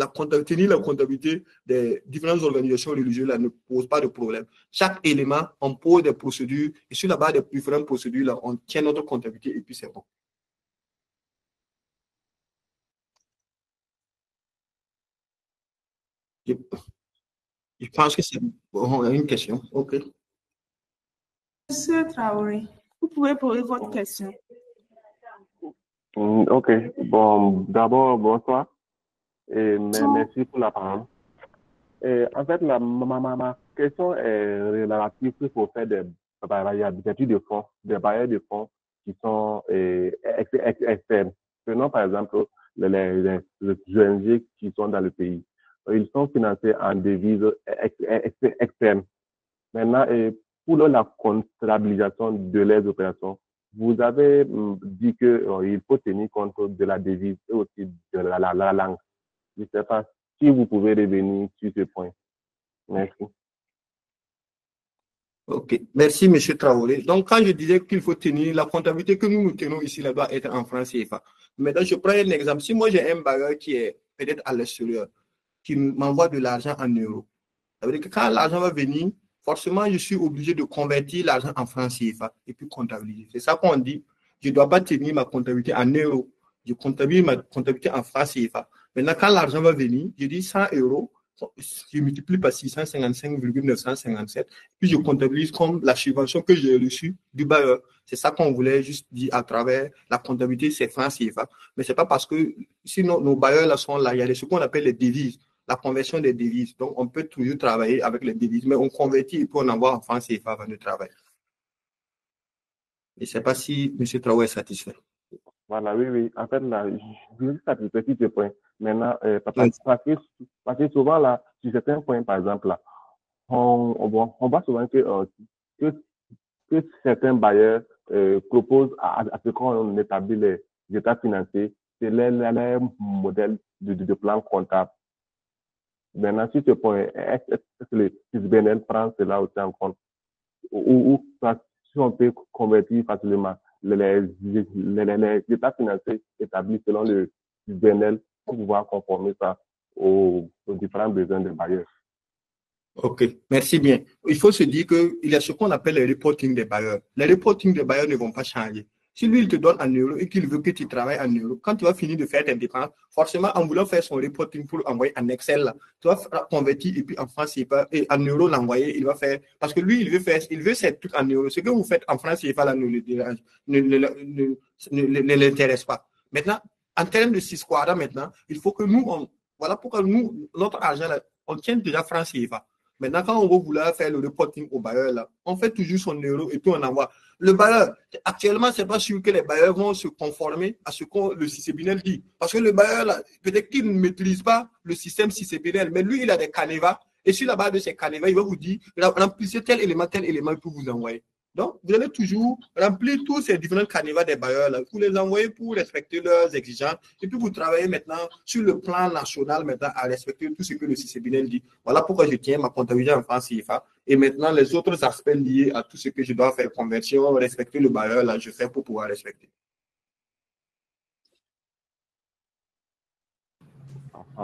tenir la comptabilité des différentes organisations religieuses là, ne pose pas de problème. Chaque élément, on pose des procédures et sur la base des différentes procédures, là, on tient notre comptabilité et puis c'est bon. Je pense que c'est bon, une question. OK. Monsieur Traoré, vous pouvez poser votre question. OK. Bon, d'abord, bonsoir. Et merci pour la parole. Et en fait, ma question est relative pour faire des études de fonds, des bailleurs de fonds qui sont externes. Prenons par exemple les ONG qui sont dans le pays. Ils sont financés en devises externes. Maintenant, pour la comptabilisation de les opérations, vous avez dit qu'il faut tenir compte de la devise et aussi de la langue. Je ne sais pas si vous pouvez revenir sur ce point. Merci. OK. Merci, M. Traoré. Donc, quand je disais qu'il faut tenir la comptabilité que nous tenons ici, là, doit être en francs CFA. Maintenant, je prends un exemple. Si moi, j'ai un bailleur qui est peut-être à l'extérieur, qui m'envoie de l'argent en euros, ça veut dire que quand l'argent va venir, forcément, je suis obligé de convertir l'argent en francs CFA et puis comptabiliser. C'est ça qu'on dit. Je ne dois pas tenir ma comptabilité en euros. Je comptabilise ma comptabilité en francs CFA. Maintenant, quand l'argent va venir, je dis 100 euros, je multiplie par 655,957, puis je comptabilise comme la subvention que j'ai reçue du bailleur. C'est ça qu'on voulait juste dire à travers la comptabilité, c'est francs CFA. Mais ce n'est pas parce que sinon nos bailleurs là sont là, il y a ce qu'on appelle les devises, la conversion des devises. Donc, on peut toujours travailler avec les devises, mais on convertit et puis on envoie en francs CFA avant de travailler. Je ne sais pas si M. Traoré est satisfait. Voilà, oui. En fait, là, je suis satisfait sur ce point. Maintenant, parce que souvent, là, sur certains points, par exemple, là, on voit souvent que certains bailleurs proposent à ce qu'on établit les états financiers, c'est les modèles de plan comptable. Maintenant, sur ce point, est-ce que le CISBNL prend cela aussi en compte? Ou si on peut convertir facilement les états financiers établis selon le CISBNL pour pouvoir conformer ça aux différents besoins des bailleurs. OK, merci bien. Il faut se dire qu'il y a ce qu'on appelle les reporting des bailleurs. Les reporting des bailleurs ne vont pas changer. Si lui, il te donne en euros et qu'il veut que tu travailles en euros, quand tu vas finir de faire tes dépenses, forcément, en voulant faire son reporting pour envoyer en Excel, là, tu vas convertir et puis en France CFA et en euros l'envoyer, il va faire, parce que lui, il veut ces trucs en euros. Ce que vous faites en France CFA, là, ne l'intéresse pas. Maintenant, en termes de Sisquara, maintenant, il faut que nous, voilà pourquoi nous, notre argent, là, on tient déjà France CFA. Maintenant, quand on va vouloir faire le reporting au bailleur, là, on fait toujours son euro et puis on envoie. Le bailleur, actuellement, c'est pas sûr que les bailleurs vont se conformer à ce que le CCBNL dit. Parce que le bailleur, là, peut-être qu'il ne maîtrise pas le système CCBNL, mais lui, il a des canevas. Et sur la base de ces canevas, il va vous dire, remplissez tel élément, il peut vous envoyer. Donc, vous allez toujours remplir tous ces différents canevas des bailleurs, là. Vous les envoyez pour respecter leurs exigences. Et puis, vous travaillez maintenant sur le plan national, maintenant, à respecter tout ce que le CCBNL dit. Voilà pourquoi je tiens ma comptabilité en France CFA. Et maintenant, les autres aspects liés à tout ce que je dois faire, conversion, respecter le bailleur, là, je fais pour pouvoir respecter.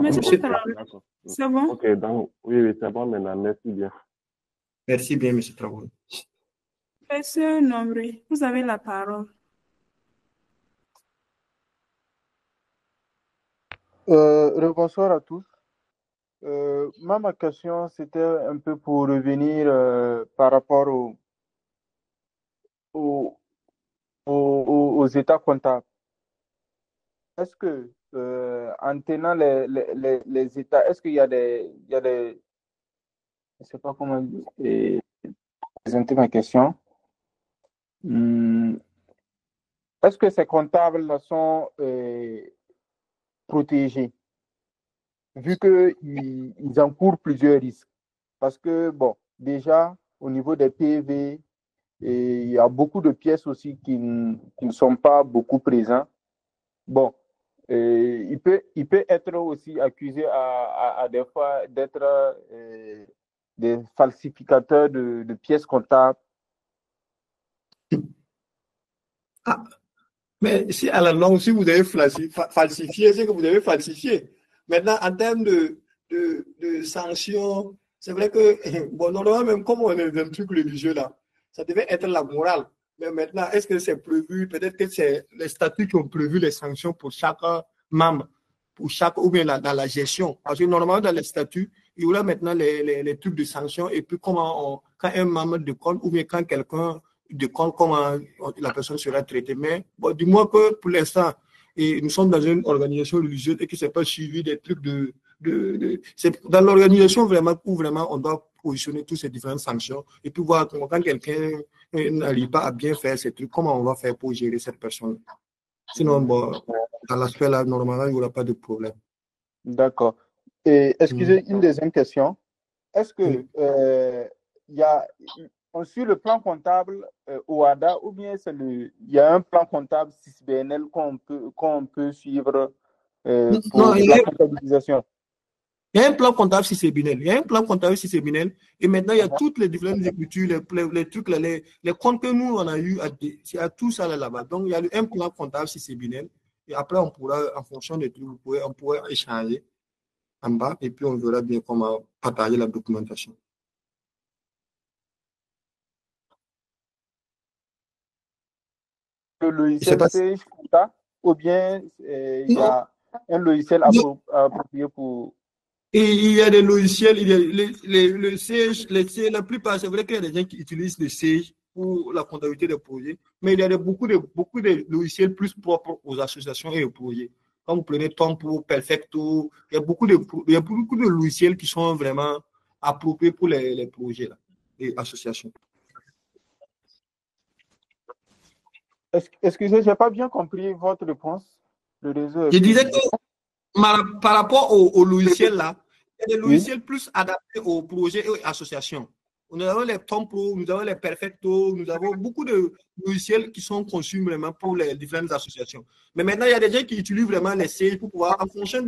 Monsieur Ok, Traoré, d'accord. c'est bon? Ok, donc, oui, c'est bon maintenant. Merci bien. Merci bien, monsieur Traoré. Monsieur Nombré, vous avez la parole. Bonsoir à tous. Ma question, c'était un peu pour revenir par rapport au- aux états comptables. Est-ce que, en tenant les états, est-ce qu'il y a je ne sais pas comment présenter ma question. Est-ce que ces comptables sont protégés, vu qu'ils encourent plusieurs risques? Parce que, bon, déjà, au niveau des PV, il y a beaucoup de pièces aussi qui ne sont pas beaucoup présentes. Bon, il peut être aussi accusé à des fois d'être des falsificateurs de pièces comptables. Ah, mais si à la longue, si vous avez falsifié, c'est que vous avez falsifié. Maintenant, en termes de sanctions, c'est vrai que, bon, normalement, même comme on est dans un truc religieux là, ça devait être la morale. Mais maintenant, est-ce que c'est prévu? Peut-être que c'est les statuts qui ont prévu les sanctions pour chaque membre, pour chaque, ou bien dans la gestion. Parce que normalement, dans les statuts, il y aura maintenant les trucs de sanctions et puis quand un membre de compte ou bien quand quelqu'un de compte, comment la personne sera traitée. Mais bon, dis-moi que pour l'instant, et nous sommes dans une organisation religieuse et que ce n'est pas suivi des trucs c'est dans l'organisation vraiment où vraiment on doit positionner toutes ces différentes sanctions et puis voir comment, quand quelqu'un n'arrive pas à bien faire ces trucs, comment on va faire pour gérer cette personne. Sinon, bon, dans l'aspect là, normalement, il n'y aura pas de problème. D'accord. Et excusez, une deuxième question. Est-ce que il y a on suit le plan comptable OADA ou bien il y a un plan comptable 6BNL qu'on peut suivre pour Non, la comptabilisation? il y a un plan comptable si c'est BINEL. Il y a un plan comptable si c'est BINEL. Et maintenant, il y a toutes les différentes écritures, les trucs, les comptes que nous, on a eu, il y a tout ça là-bas. Donc, il y a un plan comptable si c'est BINEL. Et après, on pourra, en fonction des trucs, on pourra échanger en bas et puis on verra bien comment partager la documentation. Le logiciel Sage Compta ou bien il y a un logiciel approprié pour... Et il y a des logiciels, il y a le Sage, la plupart, c'est vrai qu'il y a des gens qui utilisent le Sage pour la comptabilité des projets, mais il y a beaucoup de logiciels plus propres aux associations et aux projets. Quand vous prenez Tompo, Perfecto, il y a beaucoup de logiciels qui sont vraiment appropriés pour les projets, là, les associations. Excusez, je n'ai pas bien compris votre réponse. Le réseau Je disais que par rapport au logiciel là, il y a des logiciels plus adaptés aux projets et aux associations. Nous avons les Tompo, nous avons les Perfecto, nous avons beaucoup de logiciels qui sont conçus vraiment pour les différentes associations. Mais maintenant, il y a des gens qui utilisent vraiment les Sage pour pouvoir, en fonction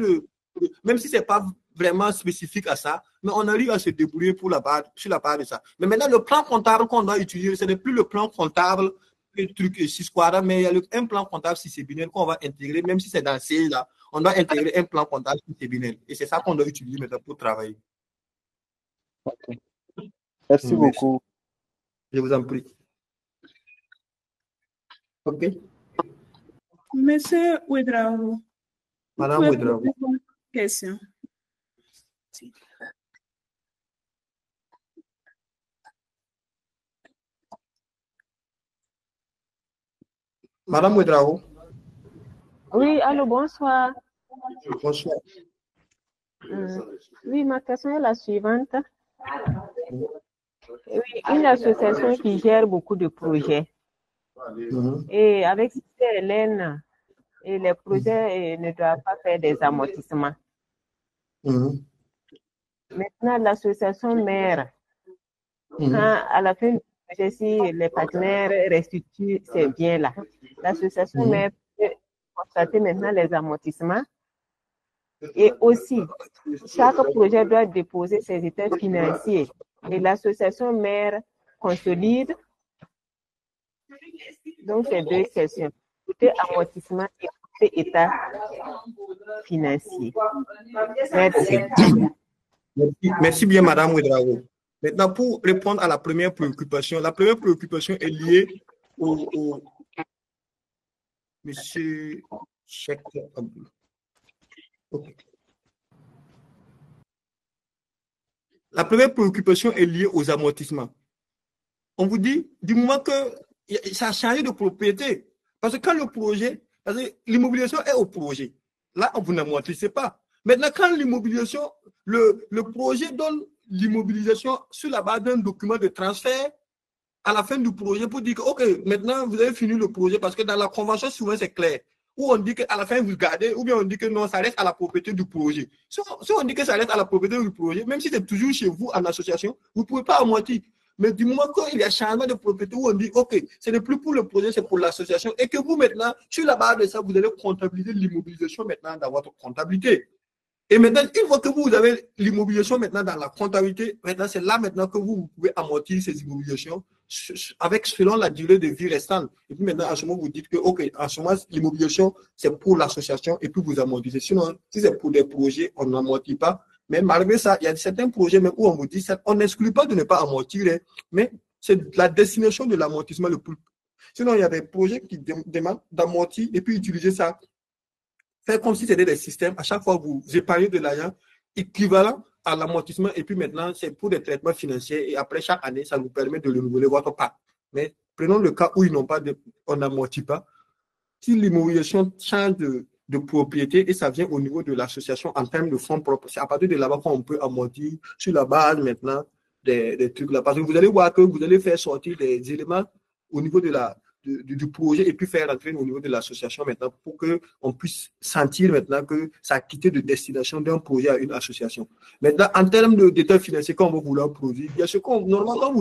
même si ce n'est pas vraiment spécifique à ça, mais on arrive à se débrouiller sur la base de ça. Mais maintenant, le plan comptable qu'on doit utiliser, ce n'est plus le plan comptable, le truc 6 quadras, mais il y a un plan comptable si c'est binaire qu'on va intégrer, même si c'est dans Sage là, on doit intégrer un plan comptable si c'est binaire. Et c'est ça qu'on doit utiliser maintenant pour travailler. Okay. Merci beaucoup. Je vous en prie. OK. Monsieur Ouedraogo. Madame Ouedraogo. Question. Madame Ouedraogo. Oui, allô, bonsoir. Bonsoir. Oui, ma question est la suivante. Oui, une association qui gère beaucoup de projets. Et avec CLN, et les projets ne doivent pas faire des amortissements. Maintenant, l'association mère, à la fin du projet si les partenaires restituent ces biens-là. L'association mère peut constater maintenant les amortissements et aussi chaque projet doit déposer ses états financiers et l'association mère consolide. Donc, c'est deux questions. Côté amortissement et côté état financier. Merci. Merci bien, Madame Ouedraogo. Maintenant, pour répondre à la première préoccupation est liée au Monsieur Cheikh Abdou. Okay. La première préoccupation est liée aux amortissements. On vous dit, du moment que ça a changé de propriété, parce que quand le projet, l'immobilisation est au projet, là, vous n'amortissez pas. Maintenant, quand l'immobilisation, le projet donne l'immobilisation sur la base d'un document de transfert à la fin du projet pour dire que, OK, maintenant, vous avez fini le projet, parce que dans la convention, souvent, c'est clair. Ou on dit qu'à la fin, vous gardez, ou bien on dit que non, ça reste à la propriété du projet. Si on dit que ça reste à la propriété du projet, même si c'est toujours chez vous en association, vous ne pouvez pas amortir. Mais du moment qu'il y a changement de propriété où on dit, OK, ce n'est plus pour le projet, c'est pour l'association, et que vous, maintenant, sur la base de ça, vous allez comptabiliser l'immobilisation maintenant dans votre comptabilité. Et maintenant, une fois que vous avez l'immobilisation maintenant dans la comptabilité, maintenant, c'est là maintenant que vous pouvez amortir ces immobilisations avec selon la durée de vie restante. Et puis maintenant, à ce moment, vous dites que, OK, en ce moment, l'immobilisation, c'est pour l'association et puis vous amortissez. Sinon, si c'est pour des projets, on n'amortit pas. Mais malgré ça, il y a certains projets même où on vous dit, on n'exclut pas de ne pas amortir, mais c'est la destination de l'amortissement le plus. Sinon, il y a des projets qui demandent d'amortir et puis utiliser ça. Faire comme si c'était des systèmes. À chaque fois, vous épargnez de l'argent équivalent à l'amortissement et puis maintenant, c'est pour des traitements financiers et après chaque année, ça vous permet de renouveler votre part. Mais prenons le cas où ils n'ont pas on n'amortit pas. Si l'immobilisation change de propriété et ça vient au niveau de l'association en termes de fonds propres, c'est à partir de là-bas qu'on peut amortir sur la base maintenant des trucs là. Parce que vous allez voir que vous allez faire sortir des éléments au niveau du projet et puis faire rentrer au niveau de l'association maintenant pour qu'on puisse sentir maintenant que ça a quitté de destination d'un projet à une association. Maintenant, en termes d'état financier, quand on va vouloir produire, il y a ce qu'on, normalement,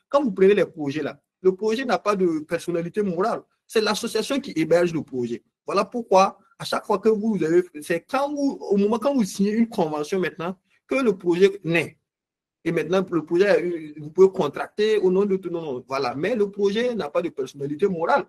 quand vous prenez les projets là, le projet n'a pas de personnalité morale. C'est l'association qui héberge le projet. Voilà pourquoi, à chaque fois que vous avez, c'est au moment quand vous signez une convention maintenant, que le projet naît. Et maintenant, le projet, vous pouvez contracter au nom de tout. Non, voilà. Mais le projet n'a pas de personnalité morale.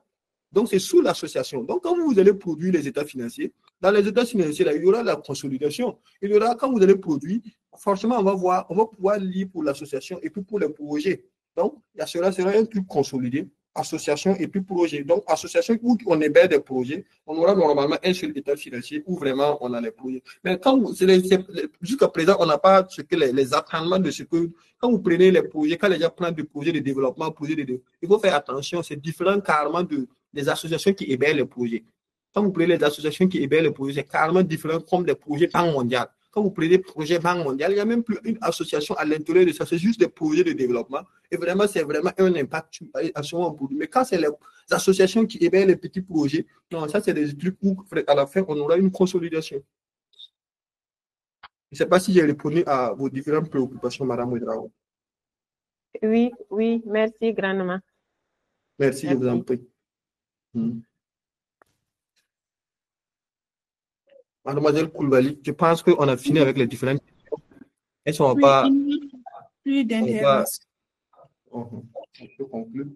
Donc, c'est sous l'association. Donc, quand vous allez produire les états financiers, dans les états financiers, là, il y aura la consolidation. Il y aura, quand vous allez produire, forcément, on va pouvoir lire pour l'association et puis pour le projet. Donc, cela sera un truc consolidé, association et puis projet. Donc, association où on héberge des projets, on aura normalement un seul état financier où vraiment on a les projets. Mais jusqu'à présent, on n'a pas ce que les attendements de ce que, quand vous prenez les projets, quand les gens prennent des projets de développement, il faut faire attention, c'est différent carrément des associations qui hébergent les projets. Quand vous prenez les associations qui hébergent les projets, c'est carrément différent comme des projets Banque mondiale. Quand vous prenez des projets Banque mondiale, il n'y a même plus une association à l'intérieur de ça, c'est juste des projets de développement. Et vraiment, c'est vraiment un impact à ce moment. Mais quand c'est les associations qui hébergent les petits projets, non, ça, c'est des trucs où, à la fin, on aura une consolidation. Je ne sais pas si j'ai répondu à vos différentes préoccupations, Madame Ouedraogo. Oui, merci grandement. Merci, je vous en prie. Mademoiselle Koulibaly, je pense qu'on a fini avec les différentes questions. Elles sont pas. Plus d'intervention. Je peux conclure.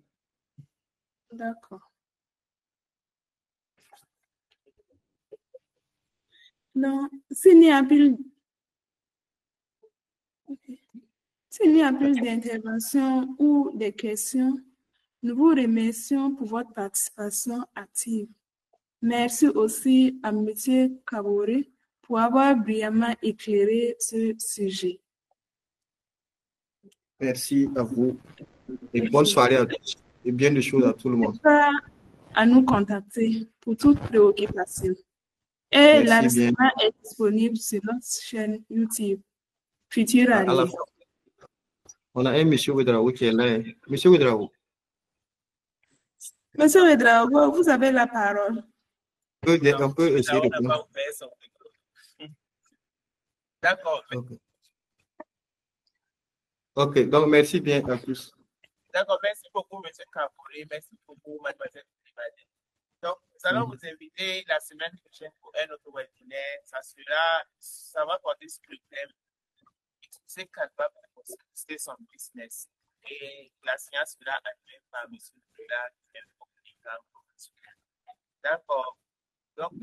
D'accord. Non, s'il n'y a plus d'intervention ou des questions, nous vous remercions pour votre participation active. Merci aussi à M. Kabore pour avoir brillamment éclairé ce sujet. Merci à vous et bonne soirée à tous et bien de choses à tout le monde. N'hésitez pas à nous contacter pour toute préoccupation. Et l'enregistrement est disponible sur notre chaîne YouTube. Futur Allié. On a un monsieur Ouedraogo qui est là. Monsieur Ouedraogo. Monsieur Ouedraogo, vous avez la parole. On peut essayer de prendre. D'accord. Ok, donc merci bien à tous. D'accord, merci beaucoup, M. Kabouré. Merci beaucoup, Mademoiselle Libadé. Donc, nous allons vous inviter la semaine prochaine pour un autre webinaire. Ça va porter sur le thème utiliser Canva pour booster son business. Et la séance sera animée par M. Lula, qui est le communicant professionnel. D'accord. Donc,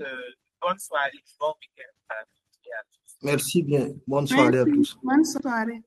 bonne soirée, bon week-end à toutes et à tous. Merci bien. Bonne soirée à tous. Bonne soirée.